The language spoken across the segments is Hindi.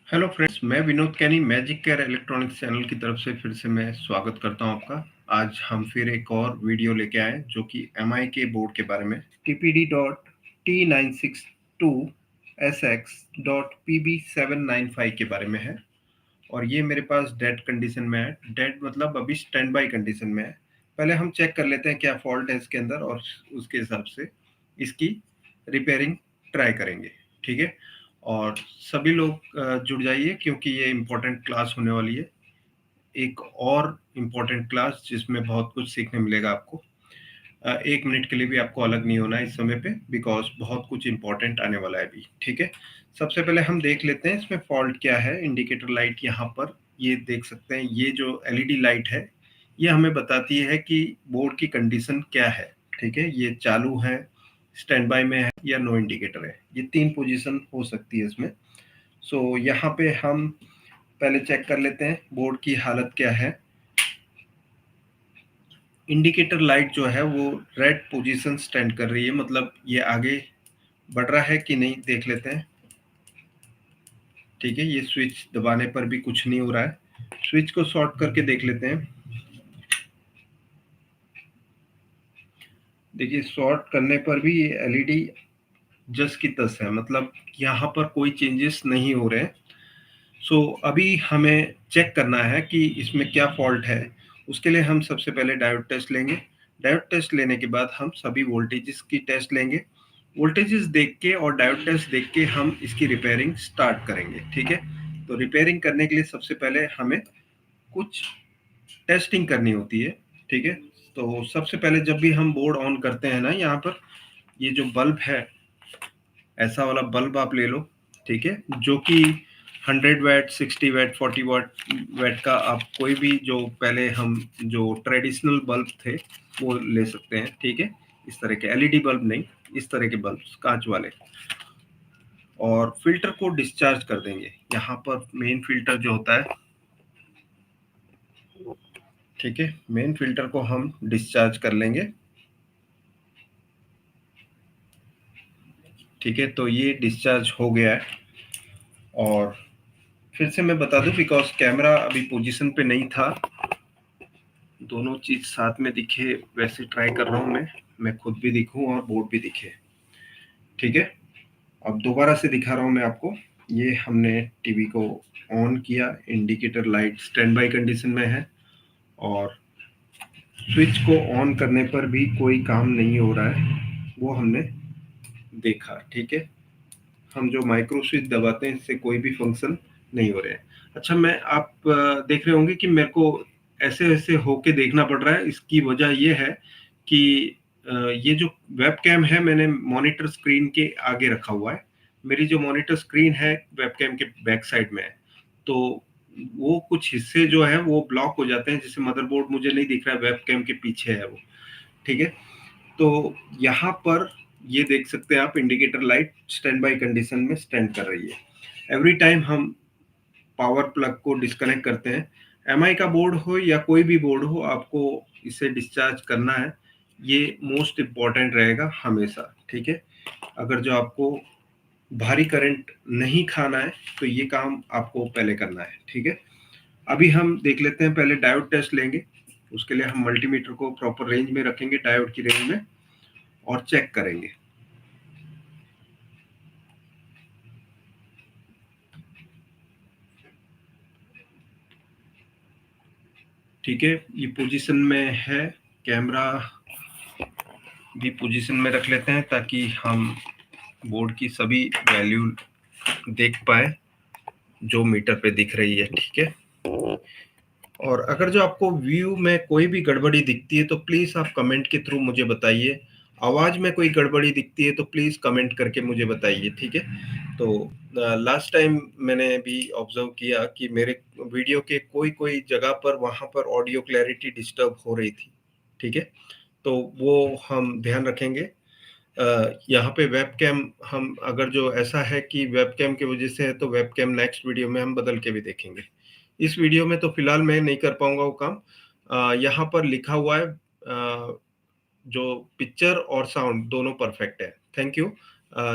हेलो फ्रेंड्स, मैं विनोद कैनी मैजिक केयर इलेक्ट्रॉनिक्स चैनल की तरफ से फिर से मैं स्वागत करता हूं आपका। आज हम फिर एक और वीडियो लेके आए जो कि एमआई के बोर्ड के बारे में TPD.T962SX.PB795 के बारे में है। और ये मेरे पास डेड कंडीशन में है। डेड मतलब अभी स्टैंड बाई कंडीशन में है। पहले हम चेक कर लेते हैं क्या फॉल्ट है इसके अंदर और उसके हिसाब से इसकी रिपेयरिंग ट्राई करेंगे। ठीक है, और सभी लोग जुड़ जाइए क्योंकि ये इम्पोर्टेंट क्लास होने वाली है। एक और इम्पोर्टेंट क्लास जिसमें बहुत कुछ सीखने मिलेगा आपको। 1 मिनट के लिए भी आपको अलग नहीं होना है इस समय पे, बिकॉज बहुत कुछ इंपॉर्टेंट आने वाला है अभी। ठीक है, सबसे पहले हम देख लेते हैं इसमें फॉल्ट क्या है। इंडिकेटर लाइट यहाँ पर ये देख सकते हैं, ये जो एलईडी लाइट है ये हमें बताती है कि बोर्ड की कंडीशन क्या है। ठीक है, ये चालू है, स्टैंड बाय में है या नो इंडिकेटर है। ये 3 पोजीशन हो सकती है इसमें। सो यहाँ पे हम पहले चेक कर लेते हैं बोर्ड की हालत क्या है। इंडिकेटर लाइट जो है वो रेड पोजीशन स्टैंड कर रही है, मतलब ये आगे बढ़ रहा है कि नहीं देख लेते हैं। ठीक है, ये स्विच दबाने पर भी कुछ नहीं हो रहा है। स्विच को शॉर्ट करके देख लेते हैं। देखिए, शॉर्ट करने पर भी ये एलईडी जस की तस है, मतलब यहाँ पर कोई चेंजेस नहीं हो रहे हैं। सो अभी हमें चेक करना है कि इसमें क्या फॉल्ट है। उसके लिए हम सबसे पहले डायोड टेस्ट लेंगे। डायोड टेस्ट लेने के बाद हम सभी वोल्टेजेस की टेस्ट लेंगे। वोल्टेजेस देख के और डायोड टेस्ट देख के हम इसकी रिपेयरिंग स्टार्ट करेंगे। ठीक है, तो रिपेयरिंग करने के लिए सबसे पहले हमें कुछ टेस्टिंग करनी होती है। ठीक है, तो सबसे पहले जब भी हम बोर्ड ऑन करते हैं ना, यहाँ पर ये जो बल्ब है, ऐसा वाला बल्ब आप ले लो। ठीक है, जो कि 100 वैट, 60 वैट, 40 वैट का आप कोई भी, जो पहले हम जो ट्रेडिशनल बल्ब थे वो ले सकते हैं। ठीक है, इस तरह के एलईडी बल्ब नहीं, इस तरह के बल्ब कांच वाले। और फिल्टर को डिस्चार्ज कर देंगे। यहाँ पर मेन फिल्टर जो होता है, ठीक है, मेन फिल्टर को हम डिस्चार्ज कर लेंगे। ठीक है, तो ये डिस्चार्ज हो गया है। और फिर से मैं बता दूं, बिकॉज कैमरा अभी पोजीशन पे नहीं था, दोनों चीज साथ में दिखे वैसे ट्राई कर रहा हूं मैं खुद भी दिखूं और बोर्ड भी दिखे। ठीक है, अब दोबारा से दिखा रहा हूं मैं आपको। ये हमने टीवी को ऑन किया, indicator light stand by condition में है और स्विच को ऑन करने पर भी कोई काम नहीं हो रहा है, वो हमने देखा। ठीक है, हम जो माइक्रो स्विच दबाते हैं इससे कोई भी फंक्शन नहीं हो रहे हैं। अच्छा, मैं आप देख रहे होंगे कि मेरे को ऐसे ऐसे होके देखना पड़ रहा है। इसकी वजह ये है कि ये जो वेब कैम है मैंने मॉनिटर स्क्रीन के आगे रखा हुआ है। मेरी जो मॉनिटर स्क्रीन है वेब कैम के बैक साइड में है, तो वो कुछ हिस्से जो है वो ब्लॉक हो जाते हैं। जैसे मदरबोर्ड मुझे नहीं दिख रहा है, वेब कैम के पीछे है वो। ठीक है, तो यहाँ पर ये देख सकते हैं आप, indicator light stand by condition में स्टैंड कर रही है। एवरी टाइम हम पावर प्लग को डिस्कनेक्ट करते हैं, एमआई का बोर्ड हो या कोई भी बोर्ड हो, आपको इसे डिस्चार्ज करना है। ये मोस्ट इम्पॉर्टेंट रहेगा हमेशा। ठीक है, अगर जो आपको भारी करंट नहीं खाना है तो ये काम आपको पहले करना है। ठीक है, अभी हम देख लेते हैं, पहले डायोड टेस्ट लेंगे। उसके लिए हम मल्टीमीटर को प्रॉपर रेंज में रखेंगे, डायोड की रेंज में, और चेक करेंगे। ठीक है, ये पोजीशन में है। कैमरा भी पोजीशन में रख लेते हैं ताकि हम बोर्ड की सभी वैल्यू देख पाए जो मीटर पे दिख रही है। ठीक है, और अगर जो आपको व्यू में कोई भी गड़बड़ी दिखती है तो प्लीज आप कमेंट के थ्रू मुझे बताइए। आवाज में कोई गड़बड़ी दिखती है तो प्लीज कमेंट करके मुझे बताइए। ठीक है, तो लास्ट टाइम मैंने भी ऑब्जर्व किया कि मेरे वीडियो के कोई कोई जगह पर वहां पर ऑडियो क्लैरिटी डिस्टर्ब हो रही थी। ठीक है, तो वो हम ध्यान रखेंगे। यहाँ पे वेब कैम, हम अगर जो ऐसा है कि वेब कैम की वजह से है तो वेब कैम नेक्स्ट वीडियो में हम बदल के भी देखेंगे। इस वीडियो में तो फिलहाल मैं नहीं कर पाऊंगा वो काम। यहाँ पर लिखा हुआ है जो पिक्चर और साउंड दोनों परफेक्ट है। Thank you.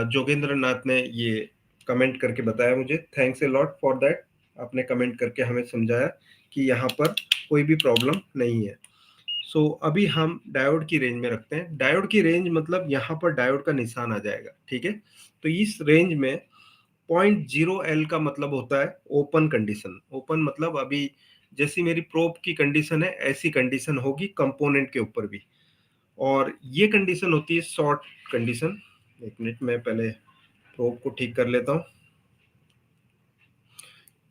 जोगेंद्र नाथ ने ये कमेंट करके बताया मुझे, thanks a lot for that. आपने कमेंट करके हमें समझाया कि यहाँ पर कोई भी प्रॉब्लम नहीं है। सो अभी हम डायोड की रेंज में रखते हैं। डायोड की रेंज मतलब यहाँ पर डायोड का निशान आ जाएगा, ठीक है। तो इस रेंज में 0.0 L का मतलब होता है ओपन कंडीशन। ओपन मतलब अभी जैसी मेरी प्रोब की कंडीशन है ऐसी कंडीशन होगी कंपोनेंट के ऊपर भी, और ये कंडीशन होती है शॉर्ट कंडीशन। एक मिनट में पहले प्रोब को ठीक कर लेता हूँ।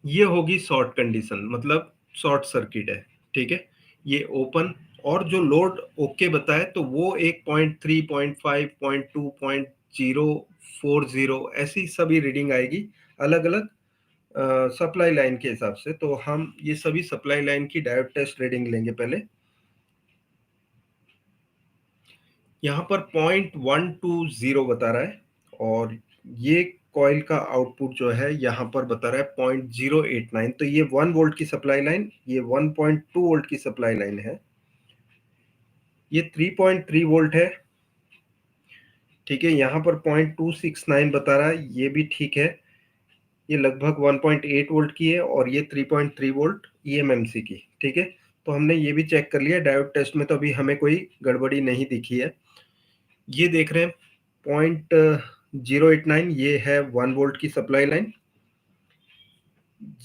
ये होगी शॉर्ट कंडीशन, मतलब शॉर्ट सर्किट है, ठीक है। ये ओपन, और जो लोड ओके बताए तो वो एक 0.3, 0.5, 0.2, 0.040 ऐसी सभी रीडिंग आएगी अलग अलग सप्लाई लाइन के हिसाब से। तो हम ये सभी सप्लाई लाइन की डायोड टेस्ट रीडिंग लेंगे पहले। यहाँ पर 0.120 बता रहा है, और ये कॉइल का आउटपुट जो है यहाँ पर बता रहा है 0.089। तो ये 1 वोल्ट की सप्लाई लाइन, ये 1.2 वोल्ट की सप्लाई लाइन है, ये 3.3 वोल्ट है, ठीक है। यहाँ पर 0.269 बता रहा है, ये भी ठीक है। ये लगभग 1.8 वोल्ट की है, और ये 3.3 वोल्ट ईएमएमसी की, ठीक है। तो हमने ये भी चेक कर लिया डायोड टेस्ट में, तो अभी हमें कोई गड़बड़ी नहीं दिखी है। ये देख रहे हैं 0.089, ये है 1 वोल्ट की सप्लाई लाइन।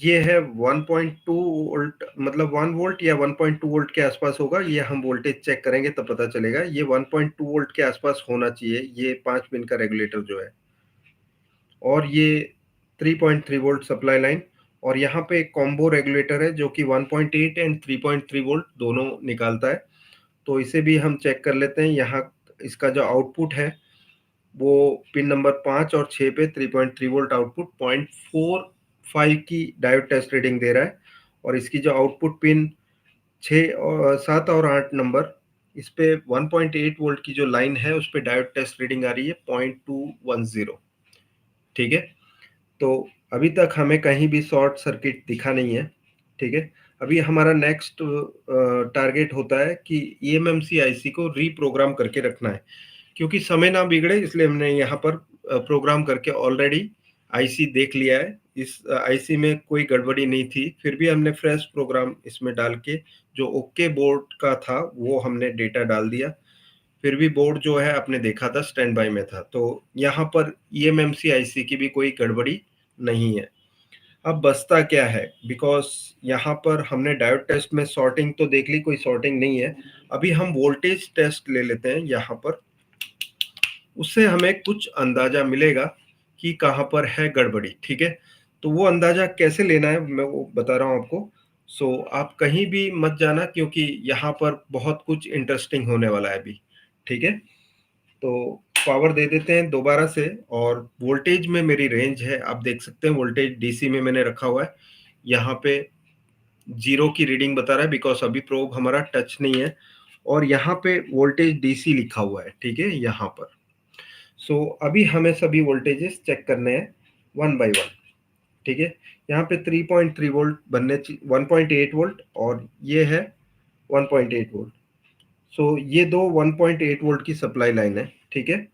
ये है 1.2 वोल्ट, मतलब 1 वोल्ट या 1.2 वोल्ट के आसपास होगा, ये हम वोल्टेज चेक करेंगे तब पता चलेगा। ये 1.2 वोल्ट के आसपास होना चाहिए, ये 5 पिन का रेगुलेटर जो है। और ये 3.3 वोल्ट सप्लाई लाइन, और यहाँ पे एक कॉम्बो रेगुलेटर है जो कि 1.8 एंड 3.3 वोल्ट दोनों निकालता है। तो इसे भी हम चेक कर लेते हैं। यहाँ इसका जो आउटपुट है वो पिन नंबर 5 और 6 पे 3.3 वोल्ट आउटपुट 0.45 की डायोड टेस्ट रीडिंग दे रहा है। और इसकी जो आउटपुट पिन 6 और 7 और 8 नंबर, इस पे 1.8 वोल्ट की जो लाइन है उस पे डायोड टेस्ट रीडिंग आ रही है 0.210, ठीक है। तो अभी तक हमें कहीं भी शॉर्ट सर्किट दिखा नहीं है, ठीक है। अभी हमारा नेक्स्ट टारगेट होता है कि ईएमएमसी आईसी को रीप्रोग्राम करके रखना है, क्योंकि समय ना बिगड़े इसलिए हमने यहाँ पर प्रोग्राम करके ऑलरेडी आईसी देख लिया है। इस आईसी में कोई गड़बड़ी नहीं थी, फिर भी हमने फ्रेश प्रोग्राम इसमें डाल के जो ओके बोर्ड का था वो हमने डेटा डाल दिया। फिर भी बोर्ड जो है आपने देखा था स्टैंड बाय में था, तो यहाँ पर ईएमएमसी आईसी की भी कोई गड़बड़ी नहीं है। अब बचता क्या है, बिकॉज यहाँ पर हमने डायोड टेस्ट में सॉर्टिंग तो देख ली, कोई सॉर्टिंग नहीं है। अभी हम वोल्टेज टेस्ट ले लेते हैं यहाँ पर, उससे हमें कुछ अंदाजा मिलेगा कि कहाँ पर है गड़बड़ी, ठीक है। तो वो अंदाजा कैसे लेना है मैं वो बता रहा हूँ आपको। सो आप कहीं भी मत जाना, क्योंकि यहाँ पर बहुत कुछ इंटरेस्टिंग होने वाला है अभी, ठीक है। तो पावर दे देते हैं दोबारा से, और वोल्टेज में मेरी रेंज है, आप देख सकते हैं वोल्टेज डीसी में मैंने रखा हुआ है। यहाँ पे 0 की रीडिंग बता रहा है बिकॉज अभी प्रोब हमारा टच नहीं है, और यहाँ पे वोल्टेज डीसी लिखा हुआ है, ठीक है, यहाँ पर। सो अभी हमें सभी वोल्टेजेस चेक करने हैं वन बाय वन, ठीक है। यहाँ पे 3.3 वोल्ट बनने 1.8 वोल्ट, और ये है 1.8 वोल्ट। सो ये दो 1.8 वोल्ट की सप्लाई लाइन है, ठीक है।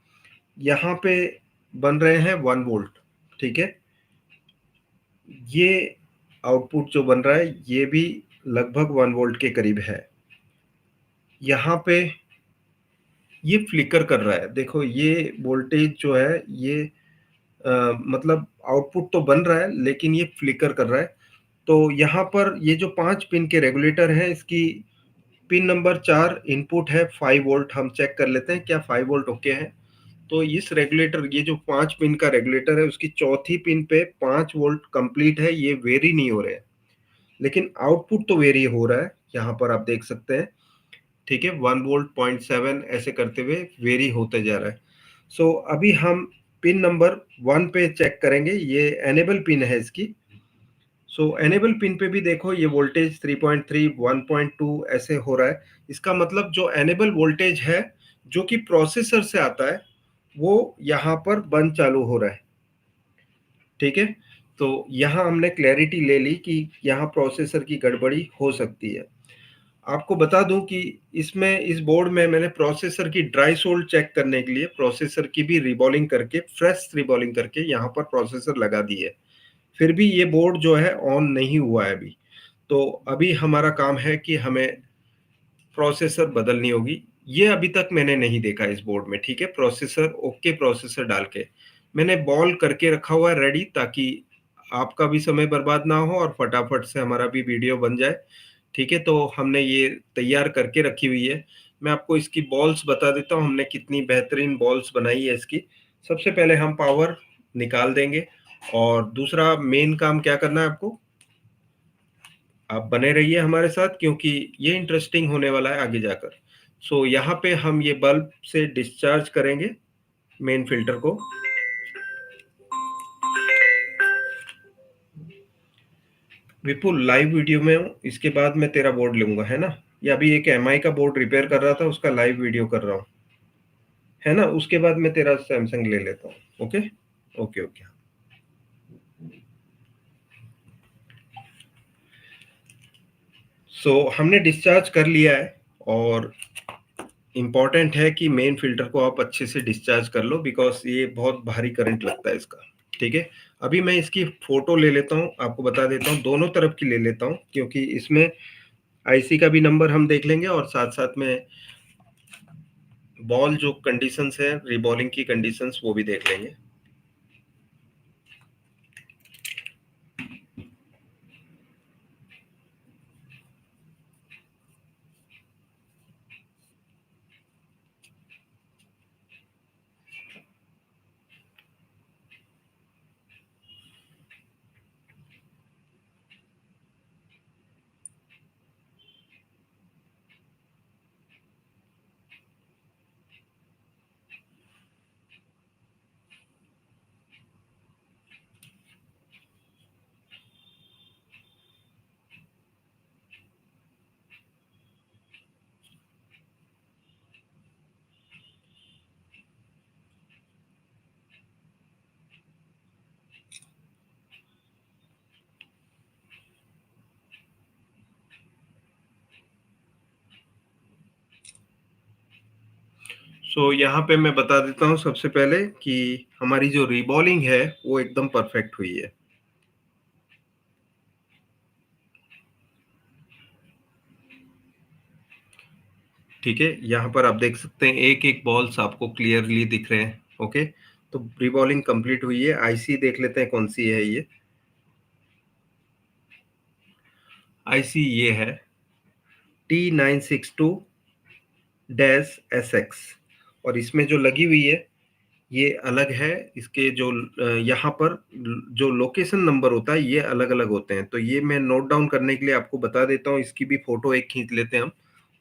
यहाँ पे बन रहे हैं 1 वोल्ट, ठीक है। ये आउटपुट जो बन रहा है ये भी लगभग 1 वोल्ट के करीब है। यहाँ पे ये फ्लिकर कर रहा है, देखो ये वोल्टेज जो है ये मतलब आउटपुट तो बन रहा है लेकिन ये फ्लिकर कर रहा है। तो यहाँ पर ये जो 5 पिन के रेगुलेटर है, इसकी पिन नंबर 4 इनपुट है 5 वोल्ट। हम चेक कर लेते हैं क्या 5 वोल्ट ओके है। तो इस रेगुलेटर, ये जो 5 पिन का रेगुलेटर है उसकी चौथी पिन पे 5 वोल्ट कंप्लीट है, ये वेरी नहीं हो रहे हैं, लेकिन आउटपुट तो वेरी हो रहा है, यहाँ पर आप देख सकते हैं, ठीक है। 1 वोल्ट 0.7 ऐसे करते हुए वेरी होते जा रहा है। सो अभी हम पिन नंबर 1 पे चेक करेंगे, ये एनेबल पिन है इसकी। सो एनेबल पिन पे भी देखो ये वोल्टेज 3.3, 1.2 ऐसे हो रहा है। इसका मतलब जो एनेबल वोल्टेज है जो कि प्रोसेसर से आता है वो यहाँ पर बंद चालू हो रहा है, ठीक है। तो यहाँ हमने क्लैरिटी ले ली कि यहाँ प्रोसेसर की गड़बड़ी हो सकती है। आपको बता दूं कि इसमें इस बोर्ड में मैंने प्रोसेसर की ड्राई सोल्ड चेक करने के लिए प्रोसेसर की भी रिबॉलिंग करके, फ्रेश रिबॉलिंग करके यहाँ पर प्रोसेसर लगा दी है। फिर भी ये बोर्ड जो है ऑन नहीं हुआ है अभी। तो अभी हमारा काम है कि हमें प्रोसेसर बदलनी होगी। ये अभी तक मैंने नहीं देखा इस बोर्ड में, ठीक है? प्रोसेसर ओके, प्रोसेसर डाल के मैंने बॉल करके रखा हुआ है रेडी, ताकि आपका भी समय बर्बाद ना हो और फटाफट से हमारा भी वीडियो बन जाए। ठीक है, तो हमने ये तैयार करके रखी हुई है। मैं आपको इसकी बॉल्स बता देता हूँ, हमने कितनी बेहतरीन बॉल्स बनाई है इसकी। सबसे पहले हम पावर निकाल देंगे, और दूसरा मेन काम क्या करना है आपको, आप बने रहिए हमारे साथ, क्योंकि ये इंटरेस्टिंग होने वाला है आगे जाकर। सो यहाँ पे हम ये बल्ब से डिस्चार्ज करेंगे मेन फिल्टर को। विपुल लाइव वीडियो में हूँ, इसके बाद मैं तेरा बोर्ड लूंगा, है ना? या अभी एक एमआई का बोर्ड रिपेयर कर रहा था, उसका लाइव वीडियो कर रहा हूँ, है ना? उसके बाद मैं तेरा सैमसंग ले लेता हूँ। Okay okay okay. सो हमने डिस्चार्ज कर लिया है, और इम्पॉर्टेंट है कि मेन फिल्टर को आप अच्छे से डिस्चार्ज कर लो, बिकॉज ये बहुत भारी करंट लगता है इसका। ठीक है, अभी मैं इसकी फोटो ले लेता हूँ, आपको बता देता हूँ, दोनों तरफ की ले लेता हूँ, क्योंकि इसमें आईसी का भी नंबर हम देख लेंगे और साथ साथ में बॉल जो कंडीशंस है, रिबॉलिंग की कंडीशंस, वो भी देख लेंगे। यहाँ पे मैं बता देता हूँ सबसे पहले कि हमारी जो रिबॉलिंग है वो एकदम परफेक्ट हुई है। ठीक है, यहाँ पर आप देख सकते हैं एक एक बॉल्स आपको क्लियरली दिख रहे हैं। ओके, तो रिबॉलिंग कंप्लीट हुई है। आईसी देख लेते हैं कौन सी है ये। आईसी ये है T962-SX, और इसमें जो लगी हुई है ये अलग है। इसके जो यहाँ पर जो लोकेशन नंबर होता है ये अलग अलग होते हैं, तो ये मैं नोट डाउन करने के लिए आपको बता देता हूँ। इसकी भी फोटो एक खींच लेते हैं हम,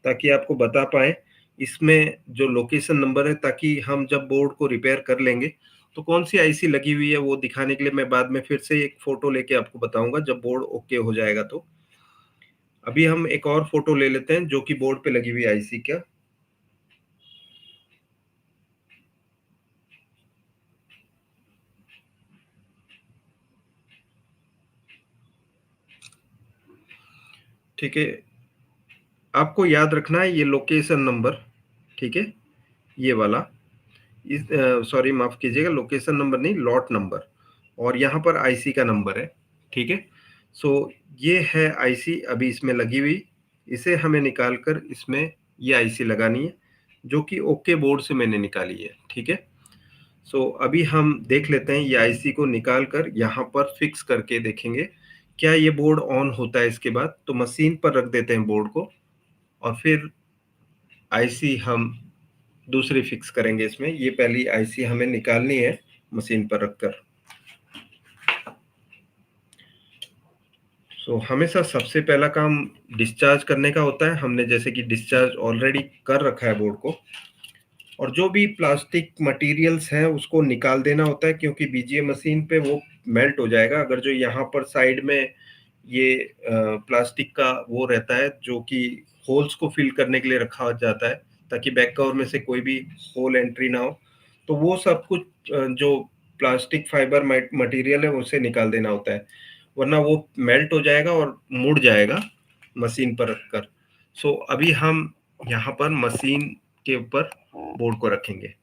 ताकि आपको बता पाए इसमें जो लोकेशन नंबर है, ताकि हम जब बोर्ड को रिपेयर कर लेंगे तो कौन सी आईसी लगी हुई है वो दिखाने के लिए मैं बाद में फिर से एक फोटो लेके आपको बताऊंगा जब बोर्ड ओके हो जाएगा। तो अभी हम एक और फोटो ले लेते हैं जो कि बोर्ड पे लगी हुई आईसी का। ठीक है, आपको याद रखना है ये लोकेशन नंबर, ठीक है, ये वाला, इस सॉरी माफ कीजिएगा, लोकेशन नंबर नहीं, लॉट नंबर, और यहाँ पर आईसी का नंबर है। ठीक है, सो ये है आईसी अभी इसमें लगी हुई। इसे हमें निकाल कर इसमें ये आईसी लगानी है, जो कि ओके बोर्ड से मैंने निकाली है। ठीक है, सो अभी हम देख लेते हैं, ये आईसी को निकाल कर यहाँ पर फिक्स करके देखेंगे क्या ये बोर्ड ऑन होता है। इसके बाद तो मशीन पर रख देते हैं बोर्ड को, और फिर आईसी हम दूसरी फिक्स करेंगे इसमें। ये पहली आईसी हमें निकालनी है मशीन पर रखकर। हमेशा सबसे पहला काम डिस्चार्ज करने का होता है। हमने जैसे कि डिस्चार्ज ऑलरेडी कर रखा है बोर्ड को, और जो भी प्लास्टिक मटेरियल्स हैं उसको निकाल देना होता है, क्योंकि बीजीए मशीन पे वो मेल्ट हो जाएगा। अगर जो यहाँ पर साइड में ये प्लास्टिक का वो रहता है जो कि होल्स को फिल करने के लिए रखा जाता है, ताकि बैक कवर में से कोई भी होल एंट्री ना हो, तो वो सब कुछ जो प्लास्टिक फाइबर मटेरियल है उसे निकाल देना होता है, वरना वो मेल्ट हो जाएगा और मुड़ जाएगा मशीन पर रखकर। सो अभी हम यहाँ पर मशीन के ऊपर बोर्ड को रखेंगे।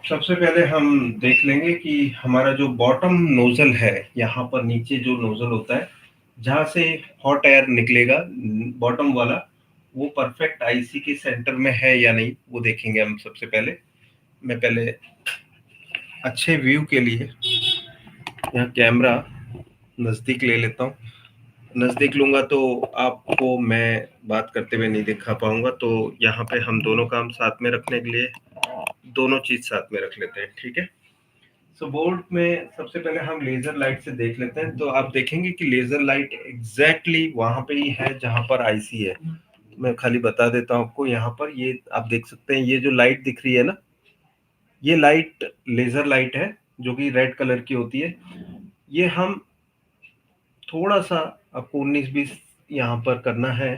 सबसे पहले हम देख लेंगे कि हमारा जो बॉटम नोजल है, यहाँ पर नीचे जो नोजल होता है जहाँ से हॉट एयर निकलेगा, बॉटम वाला, वो परफेक्ट आईसी के सेंटर में है या नहीं, वो देखेंगे हम सबसे पहले। मैं पहले अच्छे व्यू के लिए यहाँ कैमरा नजदीक ले लेता हूँ। नजदीक लूंगा तो आपको मैं बात करते हुए नहीं दिखा पाऊंगा, तो यहाँ पे हम दोनों काम साथ में रखने के लिए दोनों चीज साथ में रख लेते हैं, ठीक है। सो बोर्ड में सबसे पहले हम लेजर लाइट से देख लेते हैं, तो आप देखेंगे कि लेजर लाइट एग्जैक्टली वहां पे ही है जहां पर आईसी है। मैं खाली बता देता हूँ आपको, यहाँ पर ये आप देख सकते हैं, ये जो लाइट दिख रही है ना, ये लाइट लेजर लाइट है जो कि रेड कलर की होती है। ये हम थोड़ा सा आपको 19-20 यहाँ पर करना है।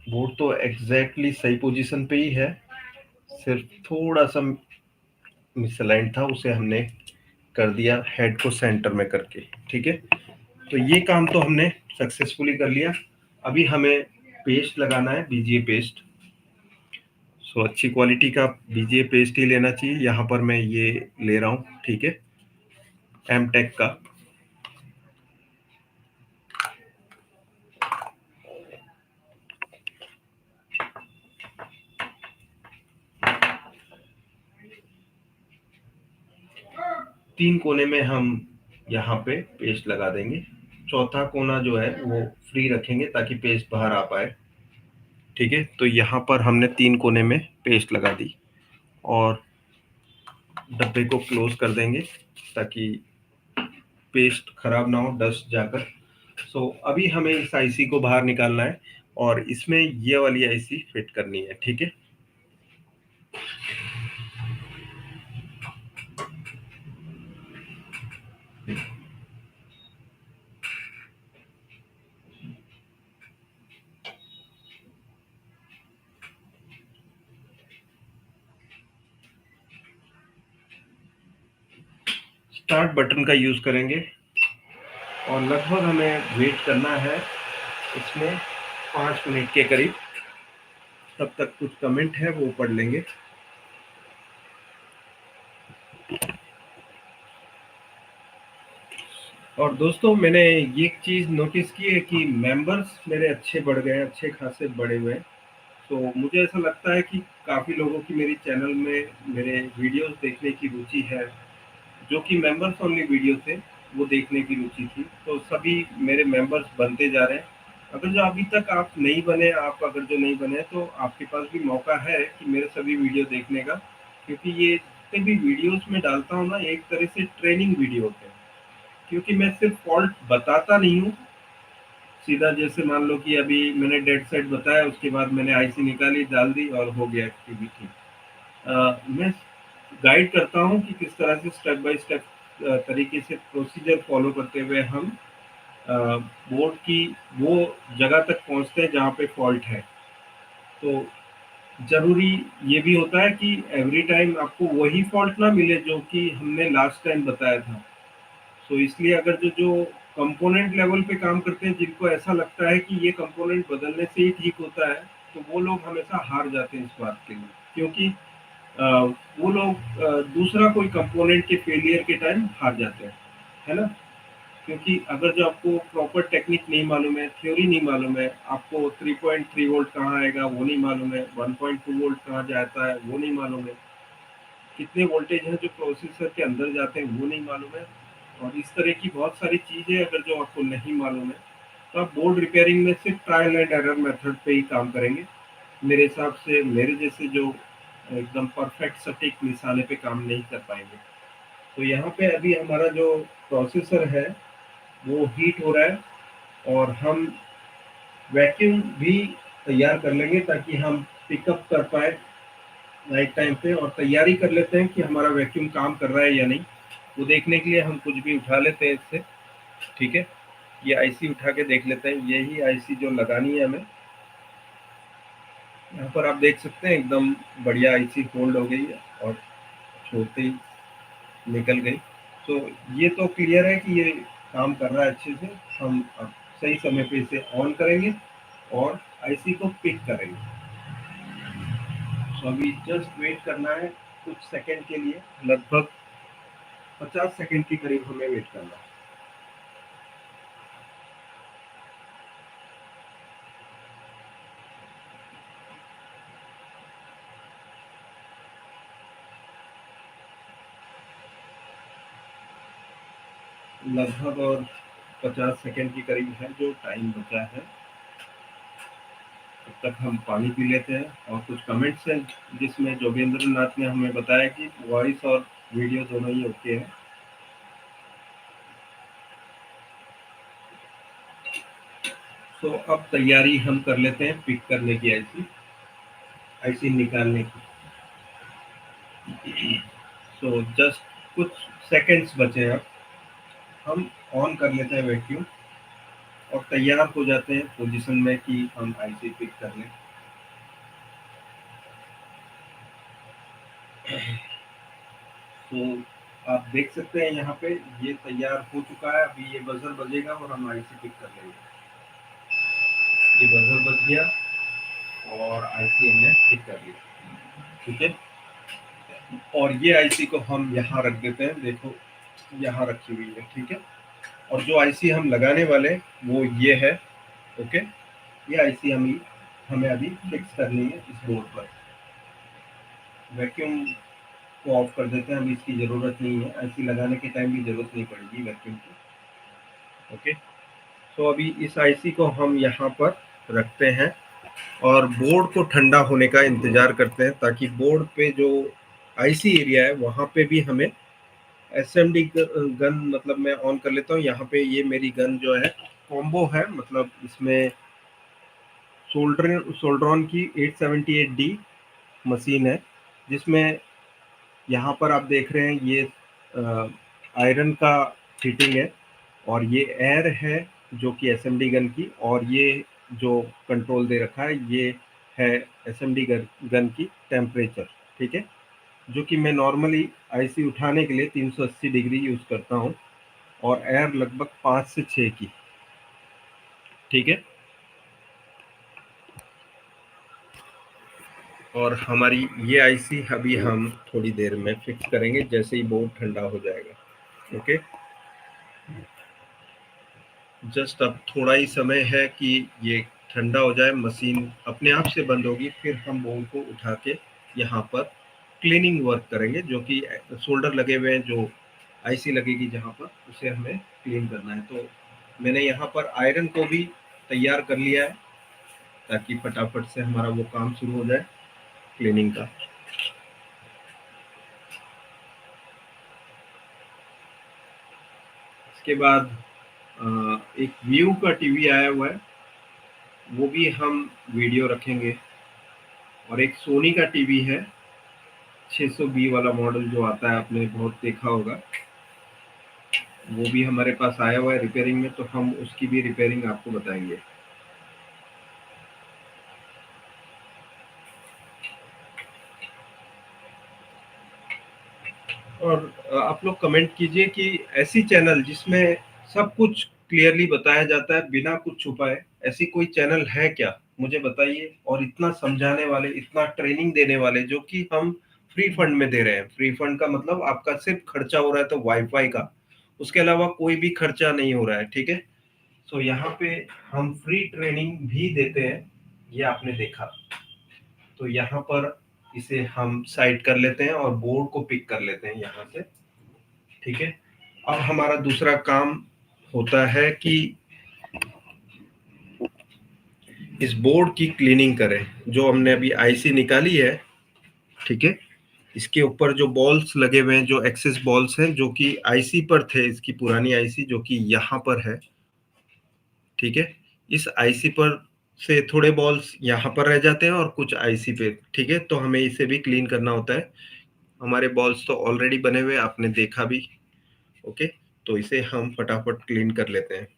बोर्ड तो एग्जैक्टली सही पोजीशन पे ही है, सिर्फ थोड़ा सा मिसअलाइन था, उसे हमने कर दिया हेड को सेंटर में करके, ठीक है। तो ये काम तो हमने सक्सेसफुली कर लिया। अभी हमें पेस्ट लगाना है, बीजीए पेस्ट। सो अच्छी क्वालिटी का बीजीए पेस्ट ही लेना चाहिए। यहाँ पर मैं ये ले रहा हूँ, ठीक है, एमटेक का। तीन कोने में हम यहाँ पे पेस्ट लगा देंगे। चौथा कोना जो है वो फ्री रखेंगे ताकि पेस्ट बाहर आ पाए, ठीक है। तो यहाँ पर हमने तीन कोने में पेस्ट लगा दी और डब्बे को क्लोज कर देंगे ताकि पेस्ट खराब ना हो, डस्ट जाकर। सो अभी हमें इस आईसी को बाहर निकालना है और इसमें ये वाली आईसी फिट करनी है, ठीक है। स्टार्ट बटन का यूज करेंगे और लगभग हमें वेट करना है इसमें 5 मिनट के करीब। तब तक कुछ कमेंट है वो पढ़ लेंगे। और दोस्तों, मैंने ये चीज नोटिस की है कि मेंबर्स मेरे अच्छे बढ़ गए हैं, अच्छे खासे बढ़े हुए हैं। तो मुझे ऐसा लगता है कि काफी लोगों की मेरी चैनल में मेरे वीडियोस देखने की रुचि है, जो कि मेंबर्स ओनली वीडियो थे वो देखने की रुचि थी। तो सभी मेरे मेंबर्स बनते जा रहे हैं। अगर जो अभी तक आप नहीं बने, आप अगर जो नहीं बने, तो आपके पास भी मौका है कि मेरे सभी वीडियो देखने का, क्योंकि ये जितने भी वीडियोस में डालता हूँ ना, एक तरह से ट्रेनिंग वीडियो होते हैं। क्योंकि मैं सिर्फ फॉल्ट बताता नहीं हूँ सीधा, जैसे मान लो कि अभी मैंने डेड सेट बताया, उसके बाद मैंने आईसी निकाली, डाल दी और हो गया टीवी ठीक। मैं गाइड करता हूँ कि किस तरह से स्टेप बाय स्टेप तरीके से प्रोसीजर फॉलो करते हुए हम बोर्ड की वो जगह तक पहुँचते हैं जहाँ पे फॉल्ट है। तो ज़रूरी ये भी होता है कि एवरी टाइम आपको वही फॉल्ट ना मिले जो कि हमने लास्ट टाइम बताया था। सो इसलिए अगर जो जो कंपोनेंट लेवल पे काम करते हैं, जिनको ऐसा लगता है कि ये कंपोनेंट बदलने से ही ठीक होता है, तो वो लोग हमेशा हार जाते हैं इस बात के लिए। क्योंकि अ, वो लोग दूसरा कोई कंपोनेंट के फेलियर के टाइम हार जाते हैं, है ना? क्योंकि अगर जो आपको प्रॉपर टेक्निक नहीं मालूम है, थ्योरी नहीं मालूम है, आपको 3.3 वोल्ट कहाँ आएगा वो नहीं मालूम है, 1.2 वोल्ट कहाँ जाता है वो नहीं मालूम है, कितने वोल्टेज हैं जो प्रोसेसर के अंदर जाते हैं वो नहीं मालूम है, और इस तरह की बहुत सारी चीज़ें अगर जो आपको नहीं मालूम है, तो आप बोर्ड रिपेयरिंग में सिर्फ ट्रायल एंड एरर मेथड पे ही काम करेंगे। मेरे हिसाब से मेरे जैसे जो एकदम परफेक्ट सटीक निशाने पे काम नहीं कर पाएंगे। तो यहाँ पे अभी हमारा जो प्रोसेसर है वो हीट हो रहा है और हम वैक्यूम भी तैयार कर लेंगे ताकि हम पिकअप कर पाए नाइट टाइम पे, और तैयारी कर लेते हैं कि हमारा वैक्यूम काम कर रहा है या नहीं। वो देखने के लिए हम कुछ भी उठा लेते हैं इससे। ठीक है, ये आईसी उठा के देख लेते हैं। यही आईसी जो लगानी है हमें, यहाँ पर आप देख सकते हैं एकदम बढ़िया आईसी फोल्ड हो गई है और छोड़ते ही निकल गई। तो ये तो क्लियर है कि ये काम कर रहा है अच्छे से। हम अब सही समय पे इसे ऑन करेंगे और आईसी को पिक करेंगे। तो अभी जस्ट वेट करना है कुछ सेकंड के लिए, लगभग 50 सेकंड के करीब हमें वेट करना है। लगभग और 50 सेकंड के करीब है जो टाइम बचा है। तब तक हम पानी पी लेते हैं। और कुछ कमेंट्स हैं जिसमें जोगेंद्र नाथ ने हमें बताया कि वॉइस और वीडियो दोनों ही ओके है। तो अब तैयारी हम कर लेते हैं पिक करने की, आईसी आईसी निकालने की। सो जस्ट कुछ सेकंड्स बचे हैं। अब हम ऑन कर लेते हैं वैक्यूम और तैयार हो जाते हैं पोजीशन में कि हम आईसी पिक कर लें। तो आप देख सकते हैं यहाँ पे ये तैयार हो चुका है। अभी ये बजर बजेगा और हम आईसी पिक कर लेंगे। ये बजर बज गया और आईसी हमने पिक कर लिया। ठीक है, और ये आईसी को हम यहाँ रख देते हैं। देखो यहाँ रखी हुई है। ठीक है, और जो आईसी हम लगाने वाले वो ये है। ओके, ये आईसी हमें अभी फिक्स करनी है इस बोर्ड पर। वैक्यूम को ऑफ कर देते हैं, अभी इसकी ज़रूरत नहीं है। आईसी लगाने के टाइम भी ज़रूरत नहीं पड़ेगी वैक्यूम की। ओके, तो अभी इस आईसी को हम यहाँ पर रखते हैं और बोर्ड को ठंडा होने का इंतज़ार करते हैं ताकि बोर्ड पे जो आईसी एरिया है वहाँ पे भी हमें एसएमडी गन, मतलब मैं ऑन कर लेता हूँ। यहाँ पे ये मेरी गन जो है कॉम्बो है, मतलब इसमें सोल्ड्रॉन की 878D मशीन है, जिसमें यहाँ पर आप देख रहे हैं ये आयरन का फिटिंग है और ये एयर है जो कि एसएमडी गन की, और ये जो कंट्रोल दे रखा है ये है एसएमडी गन की टेम्परेचर। ठीक है, जो कि मैं नॉर्मली आईसी उठाने के लिए 380 डिग्री यूज़ करता हूँ और एयर लगभग 5 से 6 की। ठीक है, और हमारी ये आईसी अभी हम थोड़ी देर में फिक्स करेंगे जैसे ही बोर्ड ठंडा हो जाएगा। ओके, जस्ट अब थोड़ा ही समय है कि ये ठंडा हो जाए, मशीन अपने आप से बंद होगी, फिर हम बोर्ड को उठा के यहाँ पर क्लीनिंग वर्क करेंगे, जो कि सोल्डर लगे हुए हैं, जो आईसी लगेगी जहाँ पर उसे हमें क्लीन करना है। तो मैंने यहाँ पर आयरन को भी तैयार कर लिया है ताकि फटाफट से हमारा वो काम शुरू हो जाए क्लीनिंग का। इसके बाद एक व्यू का टीवी आया हुआ है, वो भी हम वीडियो रखेंगे। और एक सोनी का टीवी है 600B वाला मॉडल जो आता है, आपने बहुत देखा होगा, वो भी हमारे पास आया हुआ है रिपेयरिंग में, तो हम उसकी भी रिपेयरिंग आपको बताएंगे। और आप लोग कमेंट कीजिए कि ऐसी चैनल जिसमें सब कुछ क्लियरली बताया जाता है बिना कुछ छुपाए, ऐसी कोई चैनल है क्या, मुझे बताइए। और इतना समझाने वाले, इतना ट्रेनिंग देने वाले, जो कि हम फ्री फंड में दे रहे हैं। फ्री फंड का मतलब आपका सिर्फ खर्चा हो रहा है तो वाईफाई का, उसके अलावा कोई भी खर्चा नहीं हो रहा है। ठीक है, तो यहाँ पे हम फ्री ट्रेनिंग भी देते हैं, ये आपने देखा। तो यहाँ पर इसे हम साइड कर लेते हैं और बोर्ड को पिक कर लेते हैं यहाँ से। ठीक है, अब हमारा दूसरा काम होता है कि इस बोर्ड की क्लीनिंग करें, जो हमने अभी आईसी निकाली है। ठीक है, इसके ऊपर जो बॉल्स लगे हुए हैं, जो एक्सेस बॉल्स हैं, जो कि आईसी पर थे, इसकी पुरानी आईसी जो कि यहाँ पर है, ठीक है। इस आईसी पर से थोड़े बॉल्स यहाँ पर रह जाते हैं और कुछ आईसी पे, ठीक है। तो हमें इसे भी क्लीन करना होता है। हमारे बॉल्स तो ऑलरेडी बने हुए, आपने देखा भी, ओके। तो इसे हम फटाफट क्लीन कर लेते हैं।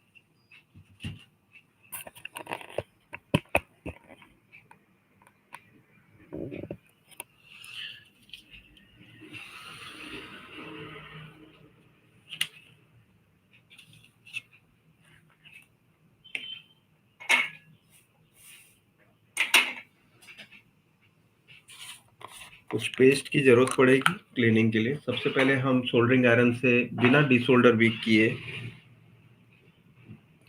कुछ पेस्ट की जरूरत पड़ेगी क्लीनिंग के लिए। सबसे पहले हम सोल्डरिंग आयरन से बिना डिसोल्डर वीक किए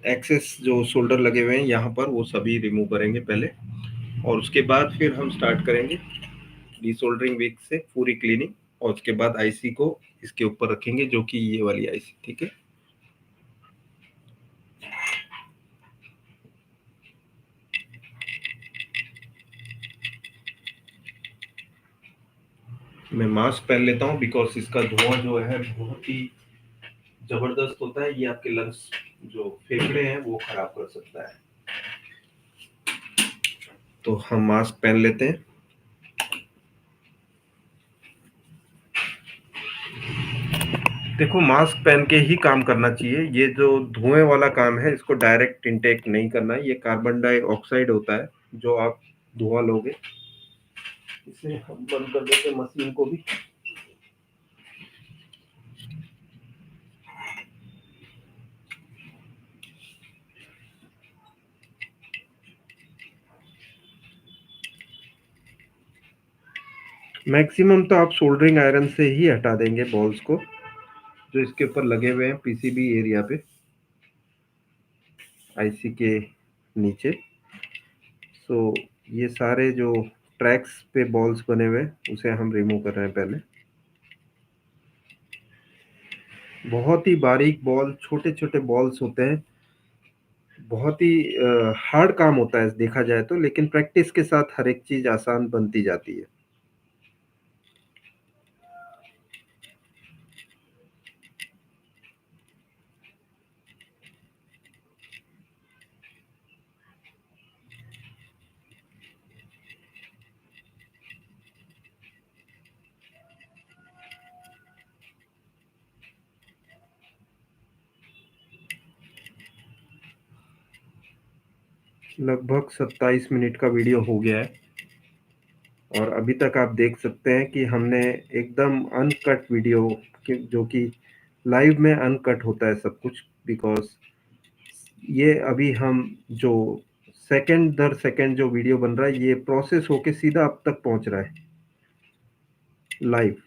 एक्सेस जो सोल्डर लगे हुए हैं यहाँ पर, वो सभी रिमूव करेंगे पहले, और उसके बाद फिर हम स्टार्ट करेंगे डिसोल्डरिंग वीक से पूरी क्लीनिंग, और उसके बाद आईसी को इसके ऊपर रखेंगे, जो कि ये वाली आईसी, ठीक है। मैं मास्क पहन लेता हूँ बिकॉज इसका धुआं जो है बहुत ही जबरदस्त होता है। ये आपके लंग्स, जो फेफड़े हैं, वो खराब कर सकता है। तो हम मास्क पहन लेते हैं। देखो, मास्क पहन के ही काम करना चाहिए। ये जो धुएं वाला काम है, इसको डायरेक्ट इनटेक नहीं करना है। ये कार्बन डाइऑक्साइड होता है जो आप धुआं लोगे। इसे हम बंद कर देते हैं, मशीन को भी। मैक्सिमम तो आप सोल्डरिंग आयरन से ही हटा देंगे बॉल्स को, जो इसके ऊपर लगे हुए हैं पीसीबी एरिया पे, आईसी के नीचे। सो ये सारे जो ट्रैक्स पे बॉल्स बने हुए हैं, उसे हम रिमूव कर रहे हैं पहले। बहुत ही बारीक बॉल, छोटे छोटे बॉल्स होते हैं। बहुत ही हार्ड काम होता है देखा जाए तो, लेकिन प्रैक्टिस के साथ हर एक चीज आसान बनती जाती है। लगभग 27 मिनट का वीडियो हो गया है, और अभी तक आप देख सकते हैं कि हमने एकदम अनकट वीडियो, जो कि लाइव में अनकट होता है सब कुछ, बिकॉज ये अभी हम जो सेकंड दर सेकंड जो वीडियो बन रहा है, ये प्रोसेस होके सीधा अब तक पहुंच रहा है लाइव।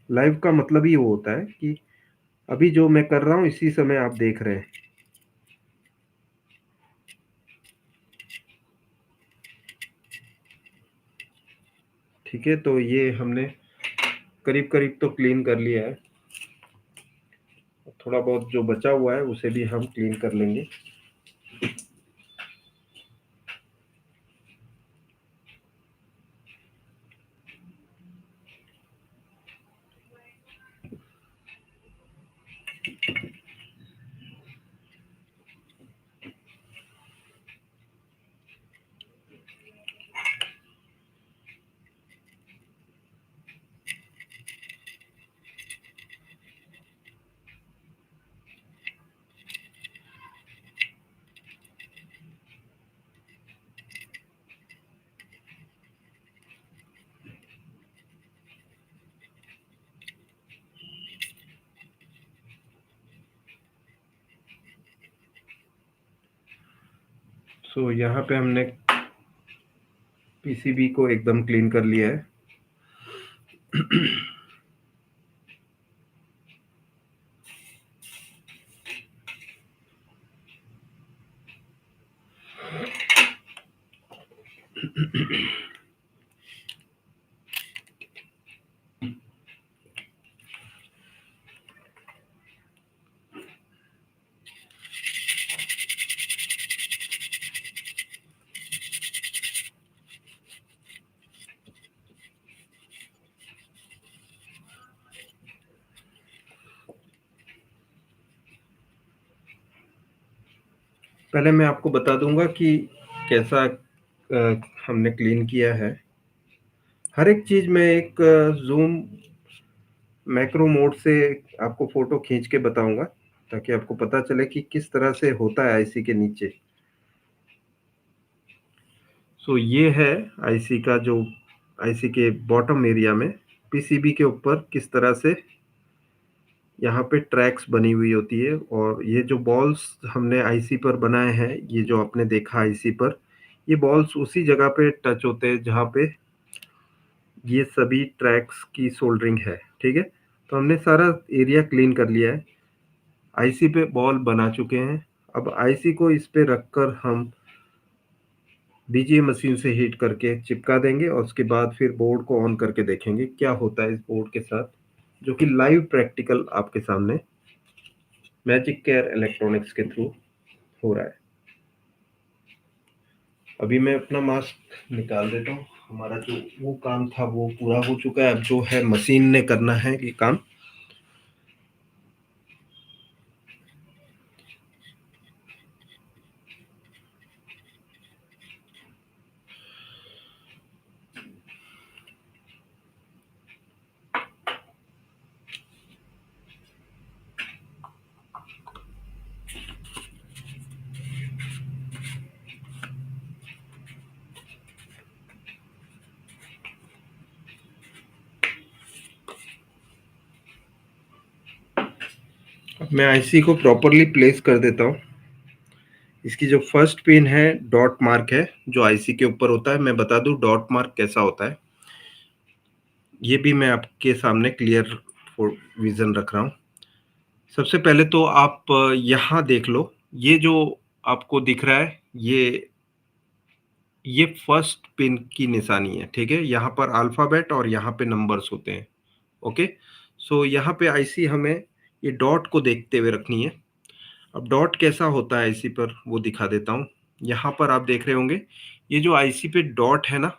लाइव का मतलब ही वो होता है कि अभी जो मैं कर रहा हूँ, इसी समय आप देख रहे हैं। ठीक है, तो ये हमने करीब करीब तो क्लीन कर लिया है। थोड़ा बहुत जो बचा हुआ है उसे भी हम क्लीन कर लेंगे। सो यहाँ पे हमने पीसीबी को एकदम क्लीन कर लिया है। पहले मैं आपको बता दूंगा कि कैसा हमने क्लीन किया है। हर एक चीज में एक जूम मैक्रो मोड से आपको फोटो खींच के बताऊंगा, ताकि आपको पता चले कि किस तरह से होता है आईसी के नीचे। सो ये है आईसी का जो आईसी के बॉटम एरिया में पीसीबी के ऊपर किस तरह से यहाँ पे ट्रैक्स बनी हुई होती है। और ये जो बॉल्स हमने आईसी पर बनाए हैं, ये जो आपने देखा आईसी पर, ये बॉल्स उसी जगह पे टच होते हैं जहाँ पे ये सभी ट्रैक्स की सोल्डरिंग है। ठीक है, तो हमने सारा एरिया क्लीन कर लिया है। आईसी पे बॉल बना चुके हैं। अब आईसी को इस पे रखकर हम बीजीए मशीन से हीट करके चिपका देंगे, और उसके बाद फिर बोर्ड को ऑन करके देखेंगे क्या होता है इस बोर्ड के साथ, जो कि लाइव प्रैक्टिकल आपके सामने मैजिक केयर इलेक्ट्रॉनिक्स के थ्रू हो रहा है। अभी मैं अपना मास्क निकाल देता हूँ। हमारा जो वो काम था वो पूरा हो चुका है। अब जो है मशीन ने करना है ये काम। अब मैं आईसी को प्रॉपरली प्लेस कर देता हूँ। इसकी जो फर्स्ट पिन है डॉट मार्क है, जो आईसी के ऊपर होता है। मैं बता दूं डॉट मार्क कैसा होता है, ये भी मैं आपके सामने क्लियर विजन रख रहा हूँ। सबसे पहले तो आप यहाँ देख लो, ये जो आपको दिख रहा है, ये फर्स्ट पिन की निशानी है। ठीक है, यहाँ पर अल्फाबेट और यहाँ पे नंबर्स होते हैं। ओके, सो यहाँ पे आईसी हमें ये डॉट को देखते हुए रखनी है। अब डॉट कैसा होता है आईसी पर वो दिखा देता हूँ। यहाँ पर आप देख रहे होंगे ये जो आईसी पे डॉट है ना,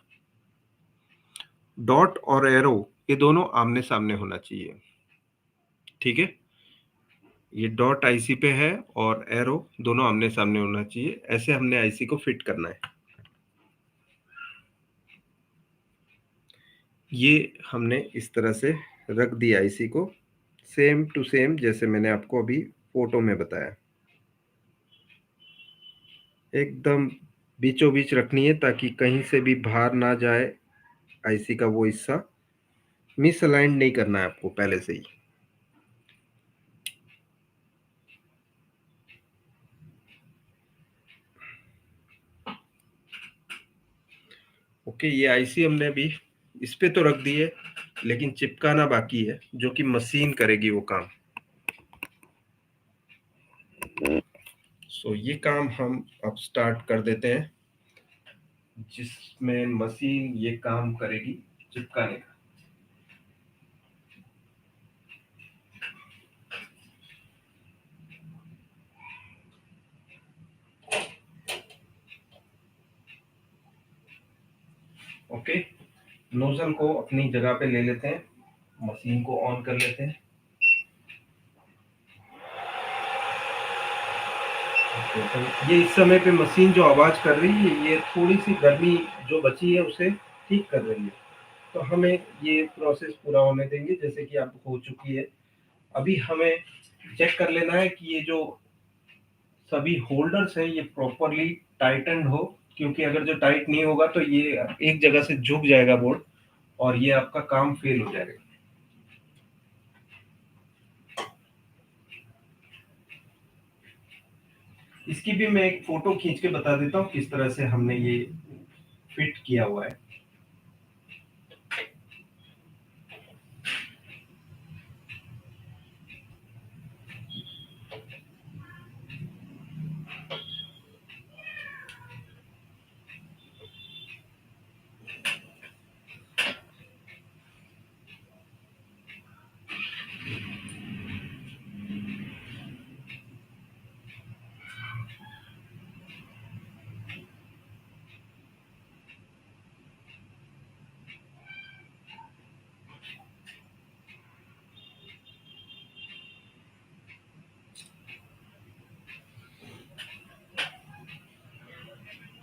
डॉट और एरो ये दोनों आमने सामने होना चाहिए। ठीक है, ये डॉट आईसी पे है और एरो दोनों आमने सामने होना चाहिए। ऐसे हमने आईसी को फिट करना है। ये हमने इस तरह से रख दिया आईसी को, सेम टू सेम जैसे मैंने आपको अभी फोटो में बताया। एकदम बीचों बीच रखनी है ताकि कहीं से भी बाहर ना जाए आईसी का वो हिस्सा। मिस अलाइन नहीं करना है आपको पहले से ही। ओके, ये आईसी हमने अभी इस पे तो रख दी है, लेकिन चिपकाना बाकी है, जो कि मशीन करेगी वो काम। सो ये काम हम अब स्टार्ट कर देते हैं, जिसमें मशीन ये काम करेगी चिपकाने का। ओके, नोजल को अपनी जगह पे ले लेते हैं, मशीन को ऑन कर लेते हैं। तो ये इस समय पे मशीन जो आवाज कर रही है, ये थोड़ी सी गर्मी जो बची है उसे ठीक कर रही है। तो हमें ये प्रोसेस पूरा होने देंगे, जैसे कि अब हो चुकी है। अभी हमें चेक कर लेना है कि ये जो सभी होल्डर्स है ये प्रॉपरली टाइटन हो, क्योंकि अगर जो टाइट नहीं होगा तो ये एक जगह से झुक जाएगा बोर्ड, और ये आपका काम फेल हो जाएगा। इसकी भी मैं एक फोटो खींच के बता देता हूँ किस तरह से हमने ये फिट किया हुआ है।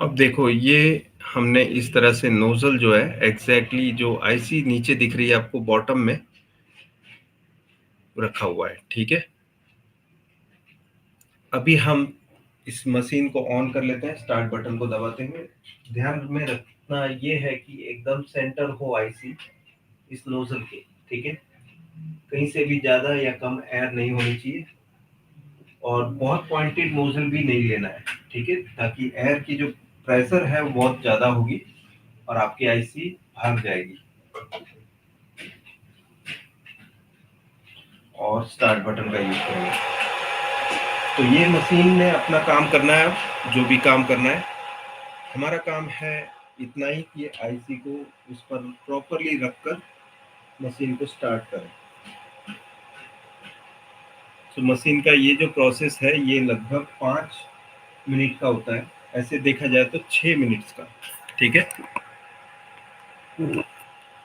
अब देखो, ये हमने इस तरह से नोजल जो है एग्जैक्टली जो आईसी नीचे दिख रही है आपको बॉटम में रखा हुआ है, ठीक है। अभी हम इस मशीन को ऑन कर लेते हैं स्टार्ट बटन को दबाते हुए। ध्यान में रखना ये है कि एकदम सेंटर हो आईसी इस नोजल के, ठीक है। कहीं से भी ज्यादा या कम एयर नहीं होनी चाहिए और बहुत पॉइंटेड नोजल भी नहीं लेना है, ठीक है, ताकि एयर की जो प्रेशर है वो बहुत ज्यादा होगी और आपकी आईसी भाग जाएगी। और स्टार्ट बटन का यूज करेंगे। तो ये मशीन ने अपना काम करना है, जो भी काम करना है। हमारा काम है इतना ही कि आईसी को उस पर प्रॉपरली रखकर मशीन को स्टार्ट करें। तो मशीन का ये जो प्रोसेस है ये लगभग 5 मिनट का होता है, ऐसे देखा जाए तो 6 मिनट्स का, ठीक है।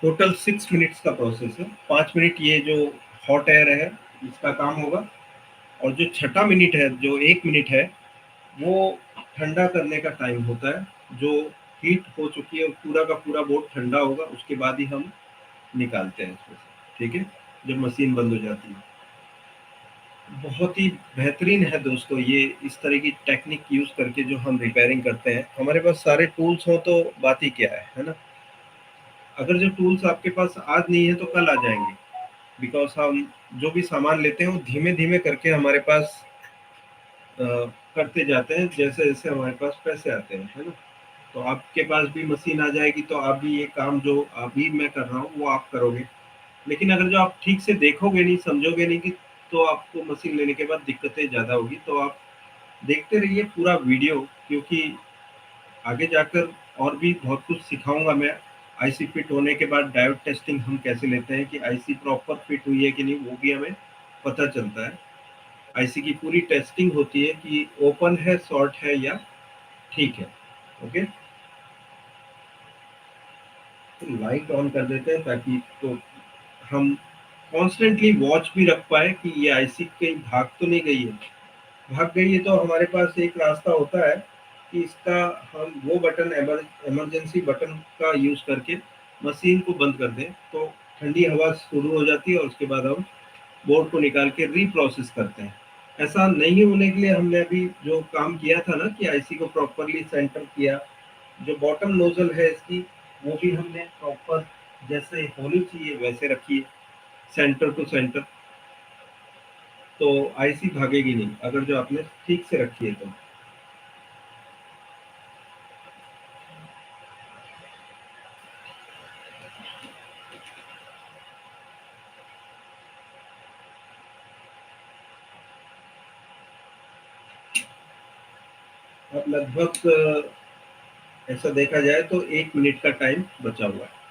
टोटल 6 मिनट्स का प्रोसेस है। 5 मिनट ये जो हॉट एयर है इसका काम होगा, और जो छठा मिनट है, जो 1 मिनट है, वो ठंडा करने का टाइम होता है। जो हीट हो चुकी है पूरा का पूरा बोर्ड ठंडा होगा, उसके बाद ही हम निकालते हैं इसमें से, ठीक है, जब मशीन बंद हो जाती है। बहुत ही बेहतरीन है दोस्तों ये इस तरह की टेक्निक यूज करके जो हम रिपेयरिंग करते हैं। हमारे पास सारे टूल्स हो तो बात ही क्या है ना। अगर जो टूल्स आपके पास आज नहीं है तो कल आ जाएंगे, बिकॉज हम जो भी सामान लेते हैं वो धीमे धीमे करके हमारे पास अ, करते जाते हैं जैसे जैसे हमारे पास पैसे आते हैं, है ना। तो आपके पास भी मशीन आ जाएगी तो आप भी ये काम जो अभी मैं कर रहा हूँ वो आप करोगे। लेकिन अगर जो आप ठीक से देखोगे नहीं, समझोगे नहीं कि, तो आपको मशीन लेने के बाद दिक्कतें ज़्यादा होगी। तो आप देखते रहिए पूरा वीडियो, क्योंकि आगे जाकर और भी बहुत कुछ सिखाऊंगा मैं। आईसी फिट होने के बाद डायोड टेस्टिंग हम कैसे लेते हैं कि आईसी प्रॉपर फिट हुई है कि नहीं, वो भी हमें पता चलता है। आईसी की पूरी टेस्टिंग होती है कि ओपन है, शॉर्ट है या ठीक है। ओके, तो लाइट ऑन कर देते हैं ताकि तो हम कॉन्स्टेंटली वॉच भी रख पाए कि ये आईसी कहीं भाग तो नहीं गई है। भाग गई है तो हमारे पास एक रास्ता होता है कि इसका हम वो बटन इमरजेंसी बटन का यूज करके मशीन को बंद कर दें, तो ठंडी हवा शुरू हो जाती है और उसके बाद हम बोर्ड को निकाल के रीप्रोसेस करते हैं। ऐसा नहीं होने के लिए हमने अभी जो काम किया था ना कि आईसी को प्रॉपरली सेंटर किया, जो बॉटम नोजल है इसकी वो भी हमने प्रॉपर जैसे होनी चाहिए वैसे रखी है, सेंटर टू सेंटर। तो आईसी भागेगी नहीं अगर जो आपने ठीक से रखी है तो। अब लगभग ऐसा देखा जाए तो 1 मिनट का टाइम बचा हुआ है।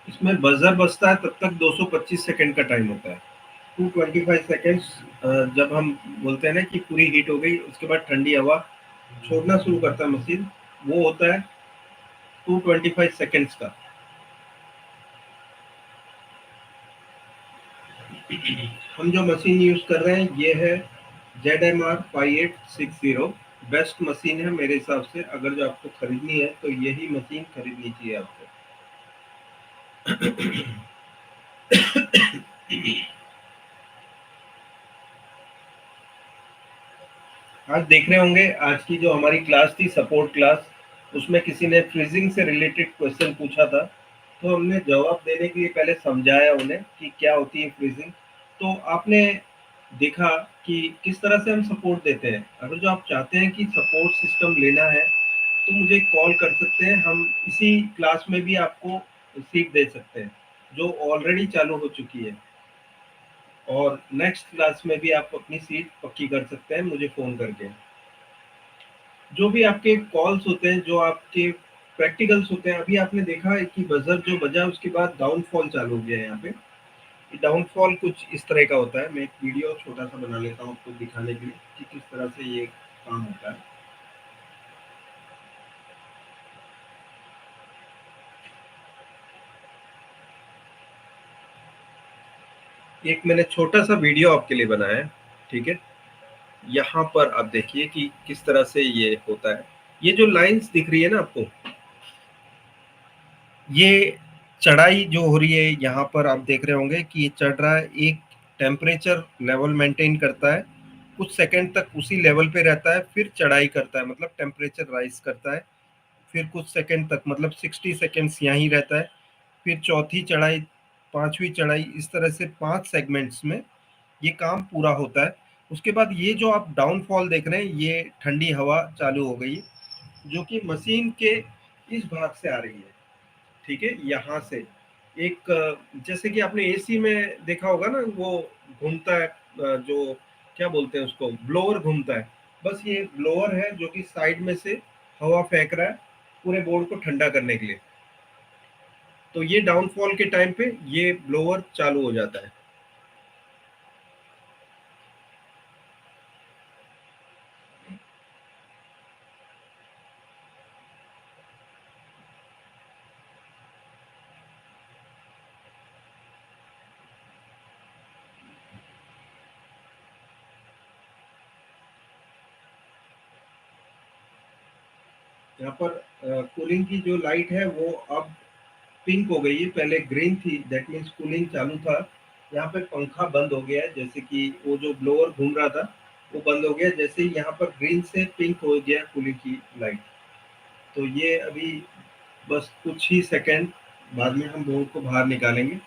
इसमें बजर बजता है तब तक 225 सेकंड का टाइम होता है। 225 सेकेंड्स जब हम बोलते हैं ना कि पूरी हीट हो गई, उसके बाद ठंडी हवा छोड़ना शुरू करता है मशीन, वो होता है 225 सेकेंड्स का। हम जो मशीन यूज कर रहे हैं ये है ZMR5860। बेस्ट मशीन है मेरे हिसाब से। अगर जो आपको खरीदनी है तो यही मशीन खरीदनी चाहिए आपको। आज देख रहे होंगे आज की जो हमारी क्लास थी सपोर्ट क्लास, उसमें किसी ने फ्रीजिंग से रिलेटेड क्वेश्चन पूछा था। तो हमने जवाब देने के लिए पहले समझाया उन्हें कि क्या होती है फ्रीजिंग। तो आपने देखा कि किस तरह से हम सपोर्ट देते हैं। अगर जो आप चाहते हैं कि सपोर्ट सिस्टम लेना है तो मुझे कॉल कर सकते हैं, हम इसी क्लास में भी आपको सीट दे सकते हैं जो ऑलरेडी चालू हो चुकी है। और नेक्स्ट क्लास में भी आप अपनी सीट पक्की कर सकते हैं मुझे फ़ोन करके। जो भी आपके कॉल्स होते हैं, जो आपके प्रैक्टिकल्स होते हैं, अभी आपने देखा है कि बजर जो बजा उसके बाद डाउनफॉल चालू हो गया है यहाँ पे। डाउनफॉल कुछ इस तरह का होता है। मैं एक वीडियो छोटा सा बना लेता हूँ आपको दिखाने के लिए कि किस तरह से ये काम होता है। एक मैंने छोटा सा वीडियो आपके लिए बनाया है, ठीक है। यहाँ पर आप देखिए कि किस तरह से ये होता है। ये जो लाइंस दिख रही है ना आपको, ये चढ़ाई जो हो रही है, यहाँ पर आप देख रहे होंगे कि ये चढ़ रहा है, एक टेम्परेचर लेवल मेंटेन करता है, कुछ सेकंड तक उसी लेवल पे रहता है, फिर चढ़ाई करता है, मतलब टेम्परेचर राइज करता है, फिर कुछ सेकंड तक मतलब 60 सेकंड्स यहीं रहता है, फिर चौथी चढ़ाई, पांचवी चढ़ाई, इस तरह से 5 सेगमेंट्स में ये काम पूरा होता है। उसके बाद ये जो आप डाउनफॉल देख रहे हैं, ये ठंडी हवा चालू हो गई है, जो कि मशीन के इस भाग से आ रही है, ठीक है। यहाँ से एक जैसे कि आपने एसी में देखा होगा ना, वो घूमता है, जो क्या बोलते हैं उसको, ब्लोअर घूमता है। बस ये ब्लोअर है जो कि साइड में से हवा फेंक रहा है पूरे बोर्ड को ठंडा करने के लिए। तो ये डाउनफॉल के टाइम पे ये ब्लोअर चालू हो जाता है। यहाँ पर कूलिंग की जो लाइट है वो अब पिंक हो गई है, पहले ग्रीन थी, दैट मीन्स कूलिंग चालू था। यहाँ पे पंखा बंद हो गया है, जैसे कि वो जो ब्लोअर घूम रहा था वो बंद हो गया, जैसे ही यहाँ पर ग्रीन से पिंक हो गया कूलिंग की लाइट। तो ये अभी बस कुछ ही सेकंड बाद में हम बोर्ड को बाहर निकालेंगे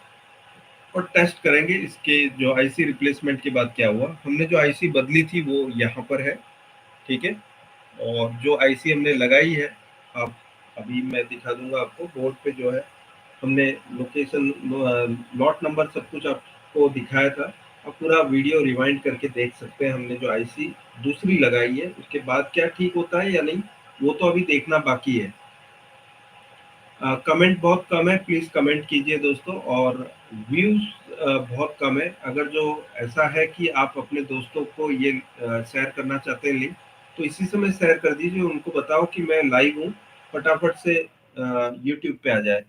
और टेस्ट करेंगे इसके जो आईसी रिप्लेसमेंट के बाद क्या हुआ। हमने जो आईसी बदली थी वो यहाँ पर है, ठीक है। और जो आईसी हमने लगाई है, आप अभी मैं दिखा दूंगा आपको बोर्ड पे जो है, हमने लोकेशन, लॉट नंबर सब कुछ आपको दिखाया था। आप पूरा वीडियो रिवाइंड करके देख सकते हैं हमने जो आईसी दूसरी लगाई है उसके बाद क्या ठीक होता है या नहीं, वो तो अभी देखना बाकी है। कमेंट बहुत कम है, प्लीज कमेंट कीजिए दोस्तों। और व्यूज बहुत कम है, अगर जो ऐसा है कि आप अपने दोस्तों को ये शेयर करना चाहते हैं लिंक, तो इसी समय शेयर कर दीजिए, उनको बताओ कि मैं लाइव हूँ, फटाफट से यूट्यूब पे आ जाए,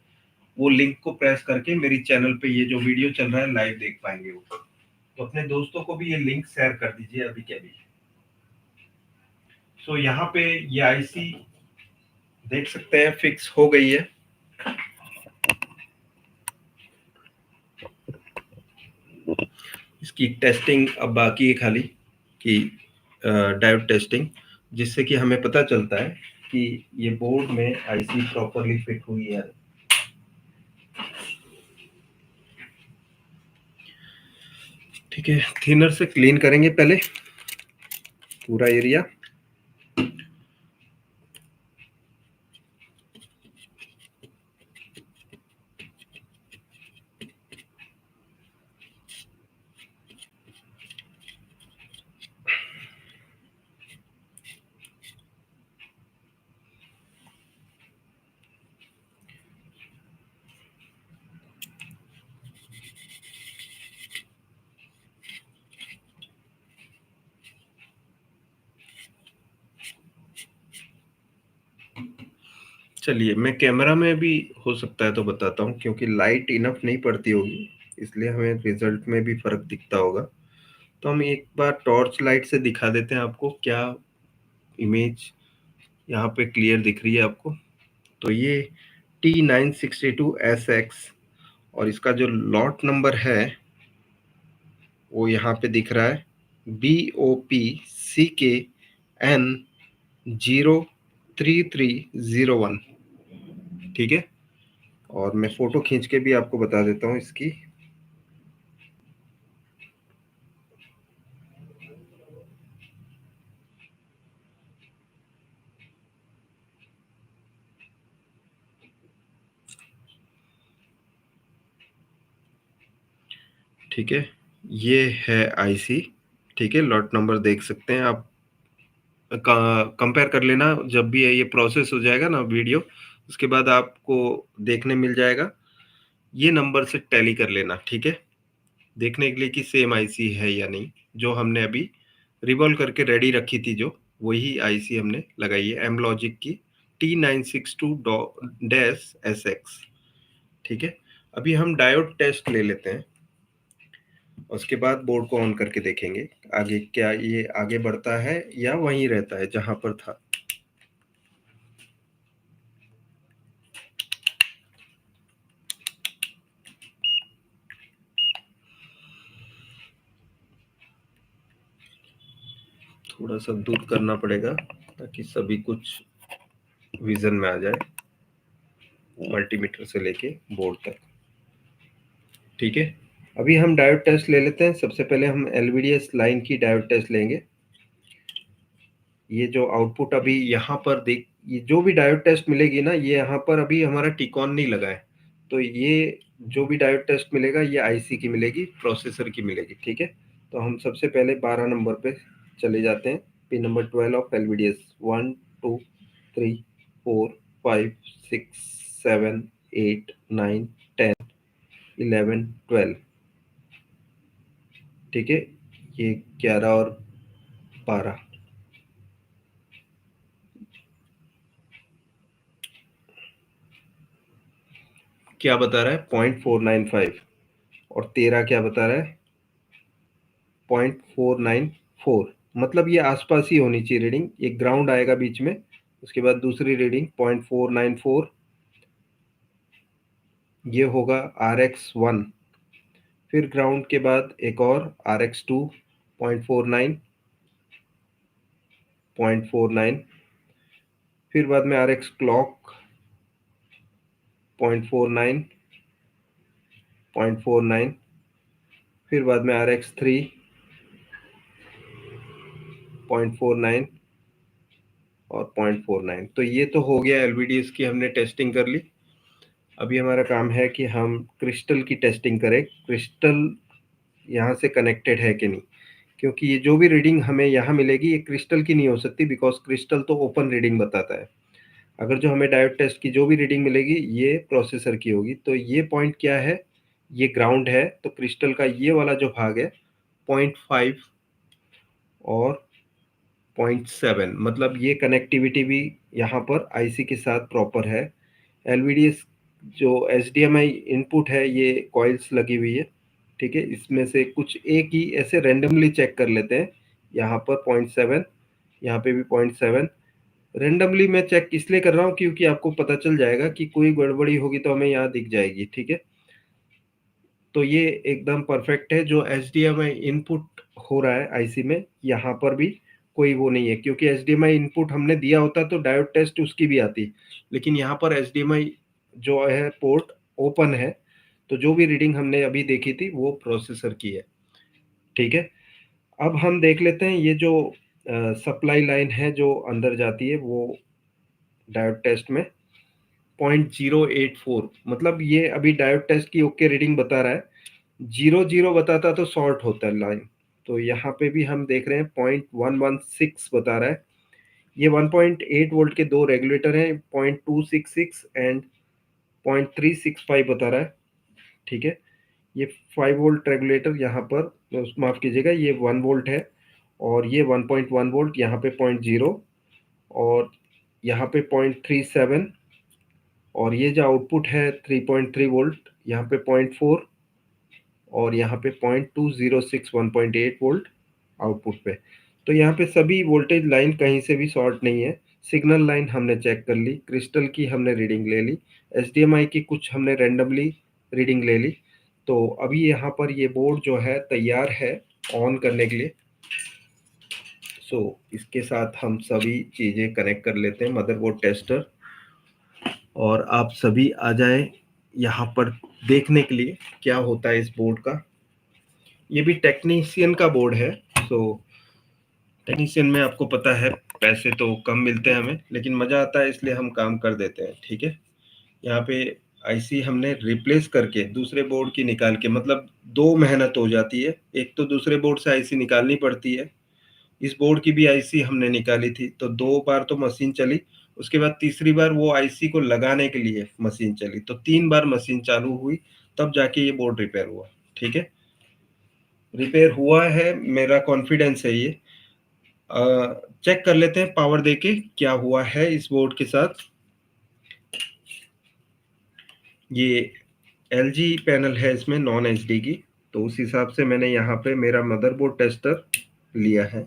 वो लिंक को प्रेस करके मेरी चैनल पे ये जो वीडियो चल रहा है लाइव देख पाएंगे वो। तो अपने दोस्तों को भी ये लिंक शेयर कर दीजिए अभी के अभी। सो यहाँ पे ये आईसी देख सकते हैं फिक्स हो गई है। इसकी टेस्टिंग अब बाकी है खाली, कि डायोड टेस्टिंग, जिससे कि हमें पता चलता है कि ये बोर्ड में आईसी प्रॉपरली फिट हुई है। ठीक है, थिनर से क्लीन करेंगे पहले पूरा एरिया। चलिए, मैं कैमरा में भी हो सकता है तो बताता हूँ, क्योंकि लाइट इनफ नहीं पड़ती होगी, इसलिए हमें रिजल्ट में भी फर्क दिखता होगा। तो हम एक बार टॉर्च लाइट से दिखा देते हैं आपको, क्या इमेज यहाँ पे क्लियर दिख रही है आपको। तो ये T962SX, और इसका जो लॉट नंबर है वो यहाँ पे दिख रहा है, BOPCKN 03301, ठीक है। और मैं फोटो खींच के भी आपको बता देता हूँ इसकी। ठीक है, ये है आईसी, ठीक है। लॉट नंबर देख सकते हैं आप, कंपेयर कर लेना जब भी ये प्रोसेस हो जाएगा ना वीडियो, उसके बाद आपको देखने मिल जाएगा, ये नंबर से टैली कर लेना, ठीक है। देखने के लिए कि सेम आईसी है या नहीं, जो हमने अभी रिवॉल्व करके रेडी रखी थी, जो वही आईसी हमने लगाई है, एम लॉजिक की T962-SX, ठीक है। अभी हम डायोड टेस्ट ले लेते हैं। उसके बाद बोर्ड को ऑन करके देखेंगे आगे क्या ये आगे बढ़ता है या वहीं रहता है जहां पर था। थोड़ा सा दूर करना पड़ेगा ताकि सभी कुछ विजन में आ जाए, मल्टीमीटर से लेके बोर्ड तक। ठीक है, अभी हम डायोड टेस्ट ले लेते हैं। सबसे पहले हम एलवीडीएस लाइन की डायोड टेस्ट लेंगे। ये जो आउटपुट अभी यहाँ पर देख, ये जो भी डायोड टेस्ट मिलेगी ना, ये यहाँ पर अभी हमारा टिकॉन नहीं लगा है, तो ये जो भी डायोड टेस्ट मिलेगा ये आईसी की मिलेगी, प्रोसेसर की मिलेगी। ठीक है, तो हम सबसे पहले 12 नंबर पे चले जाते हैं। Pin number 12 of LVDS, 1 2 3 4 5 6 7 8 9 10 11 12। ठीक है, ये 11 और 12। क्या बता रहा है? 0.495। और 13 क्या बता रहा है? 0.494। मतलब ये आसपास ही होनी चाहिए रीडिंग। एक ग्राउंड आएगा बीच में, उसके बाद दूसरी रीडिंग 0.494, ये होगा RX1। फिर ग्राउंड के बाद एक और RX2 0.49, 0.49। फिर बाद में RX क्लॉक 0.49, 0.49। फिर बाद में RX3 0.49 और 0.49। तो ये तो हो गया एलवीडीएस की, हमने टेस्टिंग कर ली। अभी हमारा काम है कि हम क्रिस्टल की टेस्टिंग करें, क्रिस्टल यहाँ से कनेक्टेड है कि नहीं। क्योंकि ये जो भी रीडिंग हमें यहाँ मिलेगी ये क्रिस्टल की नहीं हो सकती, बिकॉज क्रिस्टल तो ओपन रीडिंग बताता है। अगर जो हमें डायोड टेस्ट की जो भी रीडिंग मिलेगी ये प्रोसेसर की होगी। तो ये पॉइंट क्या है? ये ग्राउंड है, तो क्रिस्टल का ये वाला जो भाग है 0.5 और 0.7, मतलब ये कनेक्टिविटी भी यहाँ पर आईसी के साथ प्रॉपर है। एलवीडीएस जो एचडीएमआई इनपुट है ये कॉइल्स लगी हुई है। ठीक है, इसमें से कुछ एक ही ऐसे रैंडमली चेक कर लेते हैं। यहाँ पर 0.7, यहाँ पे भी 0.7। रैंडमली मैं चेक इसलिए कर रहा हूँ क्योंकि आपको पता चल जाएगा कि कोई गड़बड़ी होगी तो हमें यहाँ दिख जाएगी। ठीक है, तो ये एकदम परफेक्ट है। जो एचडीएमआई इनपुट हो रहा है आईसी में, यहाँ पर भी कोई वो नहीं है, क्योंकि एचडीएमआई इनपुट हमने दिया होता तो डायोड टेस्ट उसकी भी आती। लेकिन यहाँ पर एचडीएमआई जो है पोर्ट ओपन है, तो जो भी रीडिंग हमने अभी देखी थी वो प्रोसेसर की है। ठीक है, अब हम देख लेते हैं ये जो सप्लाई लाइन है जो अंदर जाती है वो डायोड टेस्ट में 0.084, मतलब ये अभी डायोड टेस्ट की ओके रीडिंग बता रहा है। 0 0 बताता तो शॉर्ट होता है लाइन। तो यहाँ पे भी हम देख रहे हैं 0.116 बता रहा है। ये 1.8 वोल्ट के दो रेगुलेटर हैं, 0.266 एंड 0.365 बता रहा है। ठीक है, ये 5 वोल्ट रेगुलेटर यहाँ पर, माफ कीजिएगा, ये 1 वोल्ट है। और ये 1.1 वोल्ट, यहाँ पे 0.0, और यहाँ पे 0.37। और ये जो आउटपुट है 3.3 वोल्ट, यहाँ पे 0.4, और यहाँ पे 0.206 1.8 वोल्ट आउटपुट पे। तो यहाँ पे सभी वोल्टेज लाइन कहीं से भी शॉर्ट नहीं है। सिग्नल लाइन हमने चेक कर ली, क्रिस्टल की हमने रीडिंग ले ली, एचडीएमआई की कुछ हमने रैंडमली रीडिंग ले ली। तो अभी यहाँ पर ये बोर्ड जो है तैयार है ऑन करने के लिए। सो इसके साथ हम सभी चीज़ें कनेक्ट कर लेते हैं, मदरबोर्ड टेस्टर, और आप सभी आ जाए यहाँ पर देखने के लिए क्या होता है इस बोर्ड का। ये भी टेक्नीशियन का बोर्ड है। सो टेक्नीशियन में आपको पता है पैसे तो कम मिलते हैं हमें, लेकिन मज़ा आता है इसलिए हम काम कर देते हैं। ठीक है, यहाँ पे आईसी हमने रिप्लेस करके दूसरे बोर्ड की निकाल के, मतलब दो मेहनत हो जाती है। एक तो दूसरे बोर्ड से आईसी निकालनी पड़ती है, इस बोर्ड की भी आईसी हमने निकाली थी, तो 2 बार तो मशीन चली। उसके बाद तीसरी बार वो आईसी को लगाने के लिए मशीन चली, तो 3 बार मशीन चालू हुई, तब जाके ये बोर्ड रिपेयर हुआ। ठीक है, रिपेयर हुआ है, मेरा कॉन्फिडेंस है ये। चेक कर लेते हैं पावर देके क्या हुआ है इस बोर्ड के साथ। ये एलजी पैनल है इसमें, नॉन एचडी की। तो उस हिसाब से मैंने यहाँ पे मेरा मदरबोर्ड टेस्टर लिया है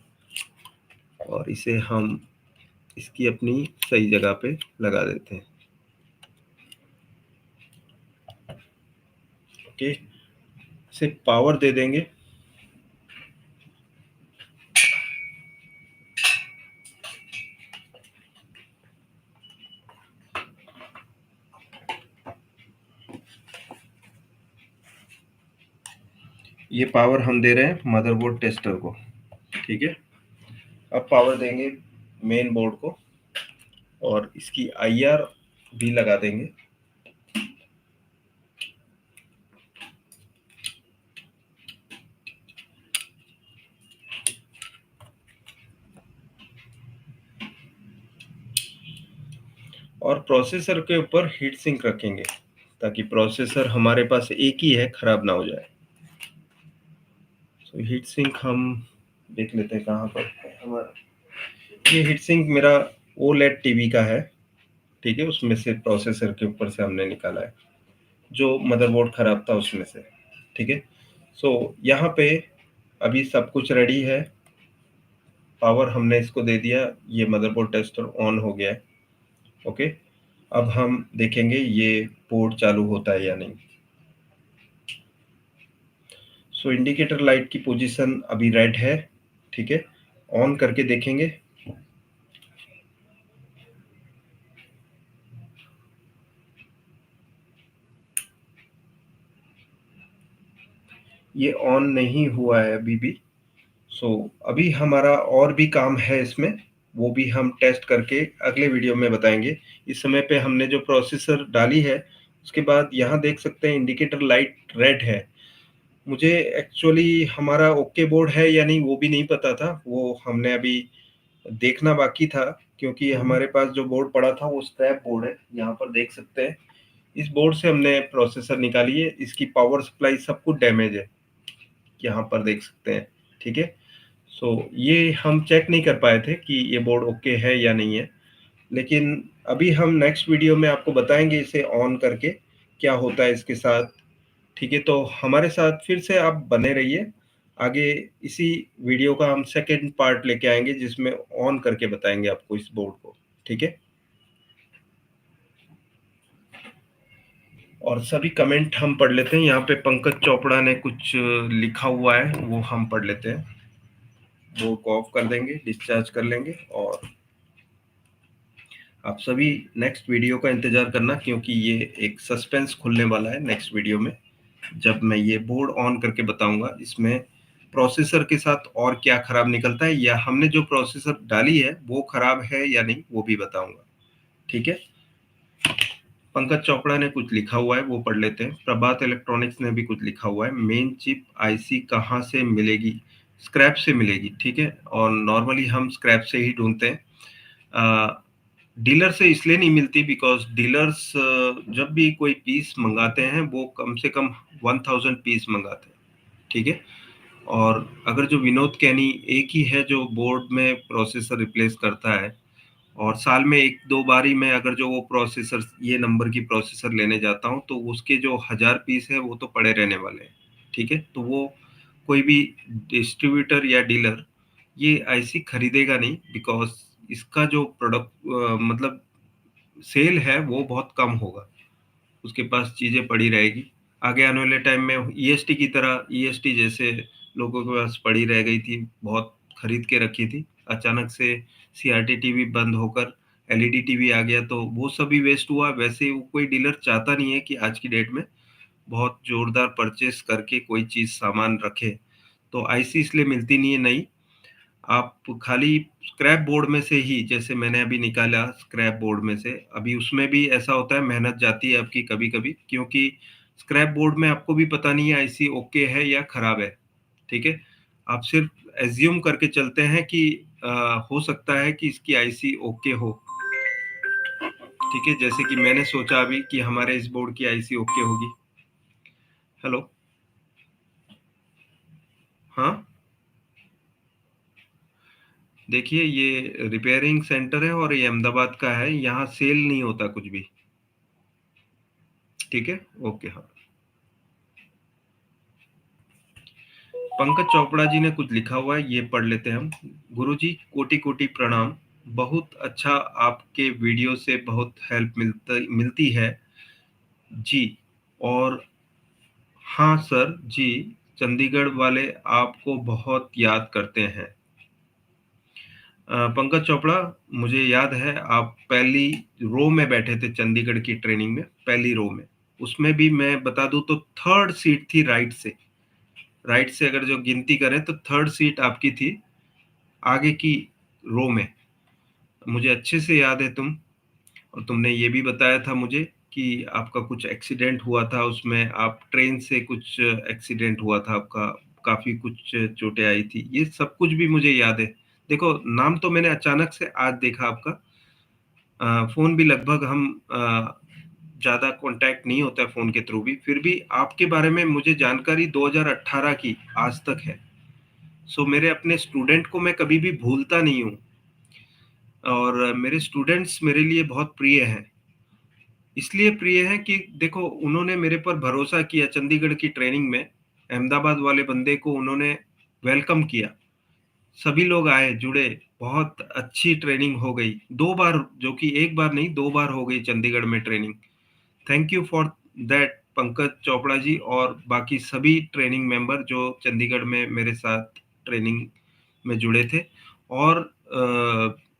और इसे हम इसकी अपनी सही जगह पे लगा देते हैं। ओके, इसे पावर दे देंगे। ये पावर हम दे रहे हैं मदरबोर्ड टेस्टर को, ठीक है। अब पावर देंगे मेन बोर्ड को और इसकी आईआर भी लगा देंगे। और प्रोसेसर के ऊपर हीट सिंक रखेंगे ताकि प्रोसेसर हमारे पास एक ही है, खराब ना हो जाए। तो हीट सिंक हम देख लेते हैं कहाँ पर है हमारा। ये हीट सिंक मेरा ओलेड टीवी का है, ठीक है। उसमें से प्रोसेसर के ऊपर से हमने निकाला है, जो मदरबोर्ड खराब था उसमें से, ठीक है। सो यहाँ पे अभी सब कुछ रेडी है। पावर हमने इसको दे दिया, ये मदरबोर्ड टेस्टर ऑन हो गया है। ओके, अब हम देखेंगे ये बोर्ड चालू होता है या नहीं। सो इंडिकेटर लाइट की पोजीशन अभी रेड है, ठीक है। ऑन करके देखेंगे। ये ऑन नहीं हुआ है अभी भी। सो अभी हमारा और भी काम है इसमें, वो भी हम टेस्ट करके अगले वीडियो में बताएंगे। इस समय पे हमने जो प्रोसेसर डाली है उसके बाद यहाँ देख सकते हैं इंडिकेटर लाइट रेड है। मुझे एक्चुअली हमारा ओके बोर्ड है या नहीं वो भी नहीं पता था, वो हमने अभी देखना बाकी था, क्योंकि हमारे पास जो बोर्ड पड़ा था वो स्क्रैप बोर्ड है। यहाँ पर देख सकते हैं इस बोर्ड से हमने प्रोसेसर निकाली है, इसकी पावर सप्लाई सब कुछ डैमेज है, यहाँ पर देख सकते हैं, ठीक है। सो ये हम चेक नहीं कर पाए थे कि ये बोर्ड ओके है या नहीं है, लेकिन अभी हम नेक्स्ट वीडियो में आपको बताएंगे इसे ऑन करके क्या होता है इसके साथ, ठीक है। तो हमारे साथ फिर से आप बने रहिए, आगे इसी वीडियो का हम सेकेंड पार्ट लेके आएंगे जिसमें ऑन करके बताएंगे आपको इस बोर्ड को, ठीक है। और सभी कमेंट हम पढ़ लेते हैं। यहाँ पे पंकज चोपड़ा ने कुछ लिखा हुआ है, वो हम पढ़ लेते हैं। बोर्ड को ऑफ कर देंगे, डिस्चार्ज कर लेंगे और आप सभी नेक्स्ट वीडियो का इंतजार करना, क्योंकि ये एक सस्पेंस खुलने वाला है नेक्स्ट वीडियो में, जब मैं ये बोर्ड ऑन करके बताऊंगा इसमें प्रोसेसर के साथ और क्या खराब निकलता है, या हमने जो प्रोसेसर डाली है वो खराब है या नहीं वो भी बताऊंगा, ठीक है। पंकज चोपड़ा ने कुछ लिखा हुआ है, वो पढ़ लेते हैं। प्रभात इलेक्ट्रॉनिक्स ने भी कुछ लिखा हुआ है, मेन चिप आईसी कहाँ से मिलेगी? स्क्रैप से मिलेगी, ठीक है। और नॉर्मली हम स्क्रैप से ही ढूंढते हैं, डीलर से इसलिए नहीं मिलती बिकॉज डीलर्स जब भी कोई पीस मंगाते हैं वो कम से कम 1000 पीस मंगाते हैं, ठीक है। और अगर जो विनोद कैनी एक ही है जो बोर्ड में प्रोसेसर रिप्लेस करता है, और साल में एक दो बारी में अगर जो वो प्रोसेसर ये नंबर की प्रोसेसर लेने जाता हूँ तो उसके जो 1000 पीस है वो तो पड़े रहने वाले हैं, ठीक है। तो वो कोई भी डिस्ट्रीब्यूटर या डीलर ये आईसी खरीदेगा नहीं, बिकॉज इसका जो प्रोडक्ट मतलब सेल है वो बहुत कम होगा, उसके पास चीजें पड़ी रहेगी। आगे आने वाले टाइम में ईएसटी की तरह, ईएसटी जैसे लोगों के पास पड़ी रह गई थी, बहुत खरीद के रखी थी, अचानक से सीआरटी टीवी बंद होकर एलईडी टीवी आ गया तो वो सभी वेस्ट हुआ। वैसे वो कोई डीलर चाहता नहीं है कि आज की डेट में बहुत जोरदार परचेस करके कोई चीज सामान रखे, तो आईसी इसलिए मिलती नहीं है नई। आप खाली स्क्रैप बोर्ड में से ही, जैसे मैंने अभी निकाला स्क्रैप बोर्ड में से, अभी उसमें भी ऐसा होता है मेहनत जाती है आपकी कभी कभी, क्योंकि स्क्रैप बोर्ड में आपको भी पता नहीं है आईसी ओके है या खराब है, ठीक है। आप सिर्फ एज्यूम करके चलते हैं कि हो सकता है कि इसकी आईसी ओके हो, ठीक है। जैसे कि मैंने सोचा अभी कि हमारे इस बोर्ड की आईसी ओके होगी। हेलो, हाँ, देखिए ये रिपेयरिंग सेंटर है और ये अहमदाबाद का है, यहाँ सेल नहीं होता कुछ भी, ठीक है। ओके, हाँ। पंकज चोपड़ा जी ने कुछ लिखा हुआ है, ये पढ़ लेते हैं हम। गुरुजी कोटि कोटि प्रणाम। बहुत अच्छा, आपके वीडियो से बहुत हेल्प मिलती है जी। और हाँ सर जी, चंडीगढ़ वाले आपको बहुत याद करते हैं। पंकज चोपड़ा, मुझे याद है आप पहली रो में बैठे थे चंडीगढ़ की ट्रेनिंग में, पहली रो में। उसमें भी मैं बता दूं तो थर्ड सीट थी, राइट से अगर जो गिनती करें तो थर्ड सीट आपकी थी, आगे की रो में। मुझे अच्छे से याद है तुम, और तुमने ये भी बताया था मुझे कि आपका कुछ एक्सीडेंट हुआ था, उसमें आप ट्रेन से कुछ एक्सीडेंट हुआ था आपका, काफी कुछ चोटें आई थी, ये सब कुछ भी मुझे याद है। देखो, नाम तो मैंने अचानक से आज देखा आपका। फोन भी लगभग हम ज्यादा कांटेक्ट नहीं होता है फोन के थ्रू भी, फिर भी आपके बारे में मुझे जानकारी 2018 की आज तक है। सो मेरे अपने स्टूडेंट को मैं कभी भी भूलता नहीं हूँ, और मेरे स्टूडेंट्स मेरे लिए बहुत प्रिय हैं। इसलिए प्रिय हैं कि देखो, उन्होंने मेरे पर भरोसा किया चंडीगढ़ की ट्रेनिंग में। अहमदाबाद वाले बंदे को उन्होंने वेलकम किया, सभी लोग आए, जुड़े, बहुत अच्छी ट्रेनिंग हो गई 2 बार, जो कि एक बार नहीं 2 बार हो गई चंडीगढ़ में training. Thank you for that Pankaj Chopra ji, और बाकी सभी ट्रेनिंग मेंबर जो चंडीगढ़ में मेरे साथ ट्रेनिंग में जुड़े थे। और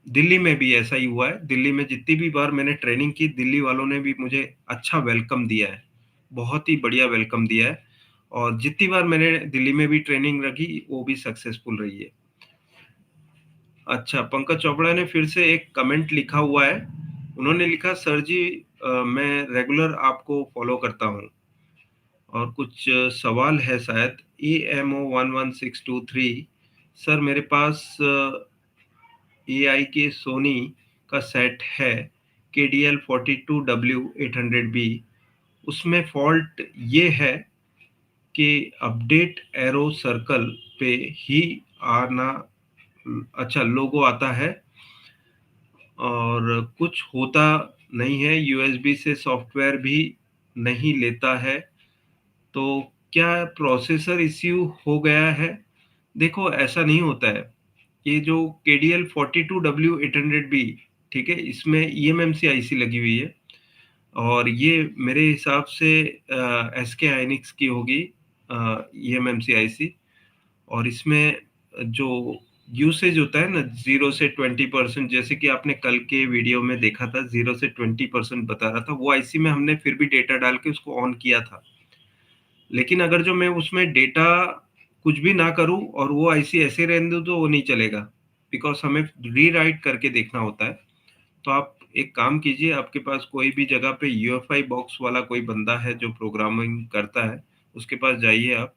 दिल्ली में भी ऐसा ही हुआ है। दिल्ली में जितनी भी बार मैंने ट्रेनिंग की, दिल्ली वालों ने भी मुझे अच्छा वेलकम दिया है, बहुत ही बढ़िया वेलकम दिया है। और जितनी बार मैंने दिल्ली में भी ट्रेनिंग रखी, वो भी सक्सेसफुल रही है। अच्छा, पंकज चोपड़ा ने फिर से एक कमेंट लिखा हुआ है। उन्होंने लिखा, सर जी मैं रेगुलर आपको फॉलो करता हूँ, और कुछ सवाल है शायद। EMO11623, सर मेरे पास AI के सोनी का सेट है, KDL42W800B। उसमें फॉल्ट ये है कि अपडेट एरो सर्कल पे ही आना, अच्छा लोगो आता है, और कुछ होता नहीं है, USB से सॉफ्टवेयर भी नहीं लेता है। तो क्या प्रोसेसर इश्यू हो गया है? देखो, ऐसा नहीं होता है। ये जो KDL42W800B, ठीक है, इसमें eMMC आईसी लगी हुई है, और ये मेरे हिसाब से SK हाइनिक्स की होगी eMMC आईसी। और इसमें जो यूसेज होता है ना, 0 से 20%, जैसे कि आपने कल के वीडियो में देखा था, 0 से 20% बता रहा था, वो आईसी में हमने फिर भी डेटा डाल के उसको ऑन किया था। लेकिन अगर जो मैं उसमें डेटा कुछ भी ना करूं और वो आईसी ऐसे रहने दूं, तो वो नहीं चलेगा, बिकॉज हमें रीराइट करके देखना होता है। तो आप एक काम कीजिए, आपके पास कोई भी जगह पे यूएफआई बॉक्स वाला कोई बंदा है जो प्रोग्रामिंग करता है, उसके पास जाइए आप,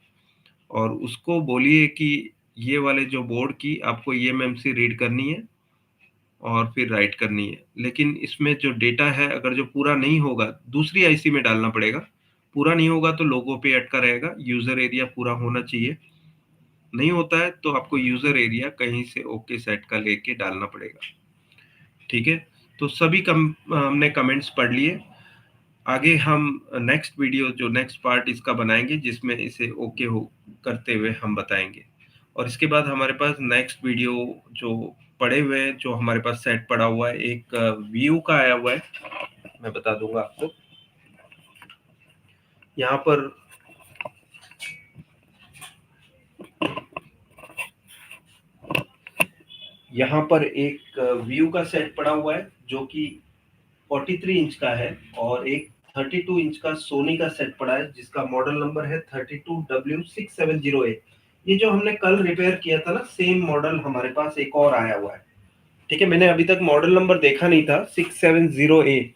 और उसको बोलिए कि ये वाले जो बोर्ड की आपको eMMC रीड करनी है और फिर राइट करनी है। लेकिन इसमें जो डेटा है, अगर जो पूरा नहीं होगा, दूसरी आईसी में डालना पड़ेगा। पूरा नहीं होगा तो लोगों पे अटका रहेगा, यूजर एरिया पूरा होना चाहिए। नहीं होता है तो आपको यूजर एरिया कहीं से ओके सेट का लेके डालना पड़ेगा। ठीक है, तो सभी हमने कमेंट्स पढ़ लिए। आगे हम नेक्स्ट वीडियो, जो नेक्स्ट पार्ट इसका बनाएंगे, जिसमें इसे ओके हो करते हुए हम बताएंगे। और इसके बाद हमारे पास नेक्स्ट वीडियो जो पड़े हुए हैं, जो हमारे पास सेट पड़ा हुआ है, एक व्यू का आया हुआ है, मैं बता दूंगा आपको। यहाँ पर एक व्यू का सेट पड़ा हुआ है, जो कि 43 इंच का है, और एक 32 इंच का सोनी का सेट पड़ा है, जिसका मॉडल नंबर है 32W670A। ये जो हमने कल रिपेयर किया था ना, सेम मॉडल हमारे पास एक और आया हुआ है। ठीक है, मैंने अभी तक मॉडल नंबर देखा नहीं था, 670A।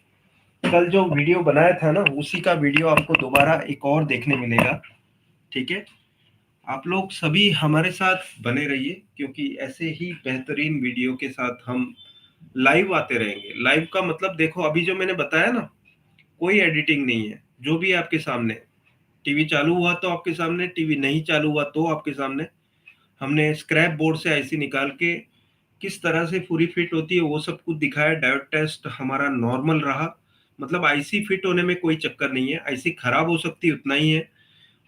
कल जो वीडियो बनाया था ना, उसी का वीडियो आपको दोबारा एक और देखने मिलेगा। ठीक है, आप लोग सभी हमारे साथ बने रहिए, क्योंकि ऐसे ही बेहतरीन वीडियो के साथ हम लाइव आते रहेंगे। लाइव का मतलब देखो, अभी जो मैंने बताया ना, कोई एडिटिंग नहीं है, जो भी आपके सामने। टीवी चालू हुआ तो आपके सामने, टीवी नहीं चालू हुआ तो आपके सामने। हमने स्क्रैप बोर्ड से आईसी निकाल के किस तरह से पूरी फिट होती है वो सब कुछ दिखाया। डायोड टेस्ट हमारा नॉर्मल रहा, मतलब आईसी फिट होने में कोई चक्कर नहीं है। आईसी खराब हो सकती है, उतना ही है,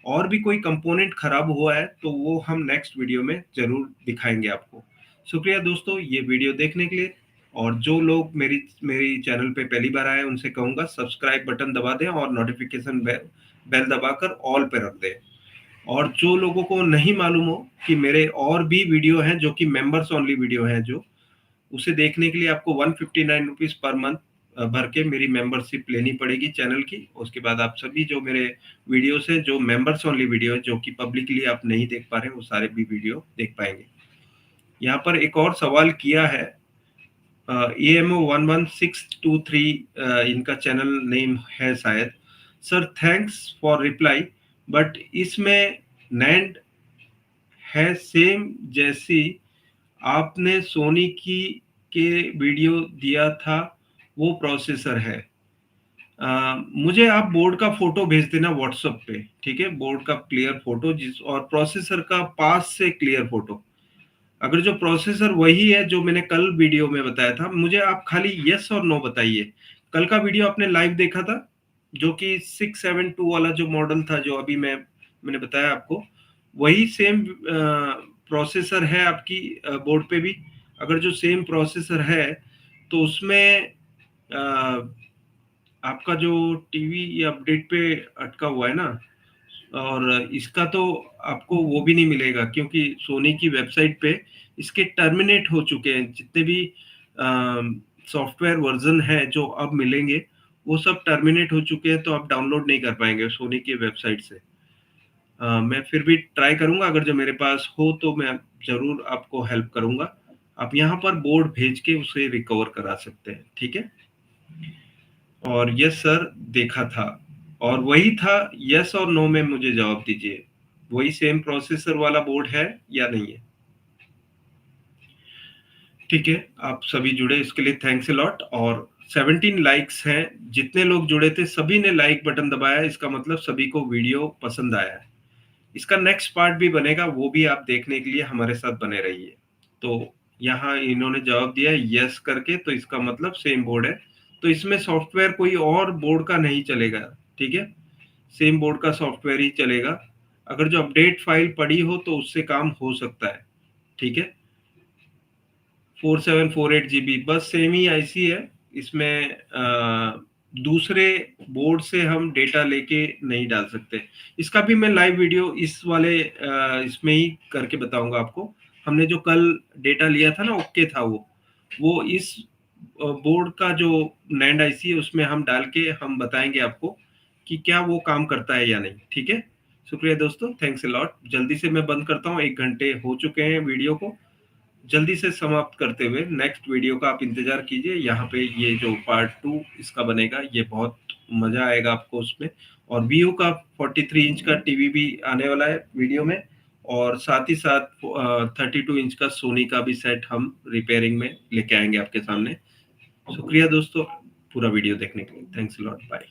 और भी कोई कंपोनेंट खराब हुआ है तो वो हम नेक्स्ट वीडियो में जरूर दिखाएंगे आपको। शुक्रिया दोस्तों ये वीडियो देखने के लिए। और जो लोग मेरी मेरी चैनल पे पहली बार आए उनसे कहूंगा सब्सक्राइब बटन दबा दें और नोटिफिकेशन बेल दबाकर ऑल पे रख दें। और जो लोगों को नहीं मालूम हो कि मेरे और भी वीडियो हैं जो कि मेंबर्स ओनली वीडियो हैं, जो उसे देखने के लिए आपको 159 रुपीज पर मंथ भर के मेरी मेंबरशिप लेनी पड़ेगी चैनल की। उसके बाद आप सभी जो मेरे वीडियोस हैं जो मेंबर्स ओनली वीडियो है जो कि पब्लिकली आप नहीं देख पा रहे वो सारे भी वीडियो देख पाएंगे। यहाँ पर एक और सवाल किया है AMO 11623 इनका चैनल नेम है शायद। Sir thanks for reply, but इसमें नैंड है सेम जैसी आपने सोनी की के वीडियो दिया था वो प्रोसेसर है। मुझे आप बोर्ड का फोटो भेज देना व्हाट्सएप पे, ठीक है? बोर्ड का क्लियर फोटो जिस और प्रोसेसर का पास से क्लियर फोटो। अगर जो प्रोसेसर वही है जो मैंने कल वीडियो में बताया था, मुझे आप खाली यस और नो बताइए। कल का वीडियो आपने लाइव देखा था जो कि 672 वाला जो मॉडल था जो अभी मैंने बताया आपको, वही सेम प्रोसेसर है आपकी बोर्ड पे भी। अगर जो सेम प्रोसेसर है तो उसमें आपका जो टीवी या अपडेट पे अटका हुआ है ना, और इसका तो आपको वो भी नहीं मिलेगा क्योंकि सोनी की वेबसाइट पे इसके टर्मिनेट हो चुके हैं। जितने भी सॉफ्टवेयर वर्जन है जो अब मिलेंगे वो सब टर्मिनेट हो चुके हैं, तो आप डाउनलोड नहीं कर पाएंगे सोनी की वेबसाइट से। मैं फिर भी ट्राई करूंगा, अगर जो मेरे पास हो तो मैं जरूर आपको हेल्प करूंगा। आप यहाँ पर बोर्ड भेज के उसे रिकवर करा सकते हैं, ठीक है? और यस सर देखा था, और वही था। यस और नो में मुझे जवाब दीजिए, वही सेम प्रोसेसर वाला बोर्ड है या नहीं है? ठीक है, आप सभी जुड़े इसके लिए थैंक्स अ लॉट। और 17 लाइक्स हैं, जितने लोग जुड़े थे सभी ने लाइक बटन दबाया, इसका मतलब सभी को वीडियो पसंद आया है। इसका नेक्स्ट पार्ट भी बनेगा, वो भी आप देखने के लिए हमारे साथ बने रहिए। तो यहाँ इन्होंने जवाब दिया यस करके, तो इसका मतलब सेम बोर्ड है। तो इसमें सॉफ्टवेयर कोई और बोर्ड का नहीं चलेगा, ठीक है? सेम बोर्ड का सॉफ्टवेयर ही चलेगा। अगर जो अपडेट फाइल पड़ी हो तो उससे काम हो सकता है, ठीक है? 4748 GB बस सेम ही आईसी है इसमें। दूसरे बोर्ड से हम डेटा लेके नहीं डाल सकते। इसका भी मैं लाइव वीडियो इस वाले इसमें ही करके बताऊंगा आपको। हमने जो कल डेटा लिया था ना, ओके था वो इस बोर्ड का जो नैंड आईसी है उसमें हम डाल के हम बताएंगे आपको कि क्या वो काम करता है या नहीं, ठीक है? शुक्रिया दोस्तों, थैंक्स अ लॉट। जल्दी से मैं बंद करता हूँ, 1 घंटे हो चुके हैं वीडियो को। जल्दी से समाप्त करते हुए नेक्स्ट वीडियो का आप इंतजार कीजिए। यहाँ पे ये जो पार्ट 2 इसका बनेगा, ये बहुत मजा आएगा आपको उसमें। और वीयू का 43 इंच का टीवी भी आने वाला है वीडियो में, और साथ ही साथ 32 इंच का सोनी का भी सेट हम रिपेयरिंग में लेके आएंगे आपके सामने। शुक्रिया दोस्तों पूरा वीडियो देखने के लिए, थैंक्स लॉट, बाय।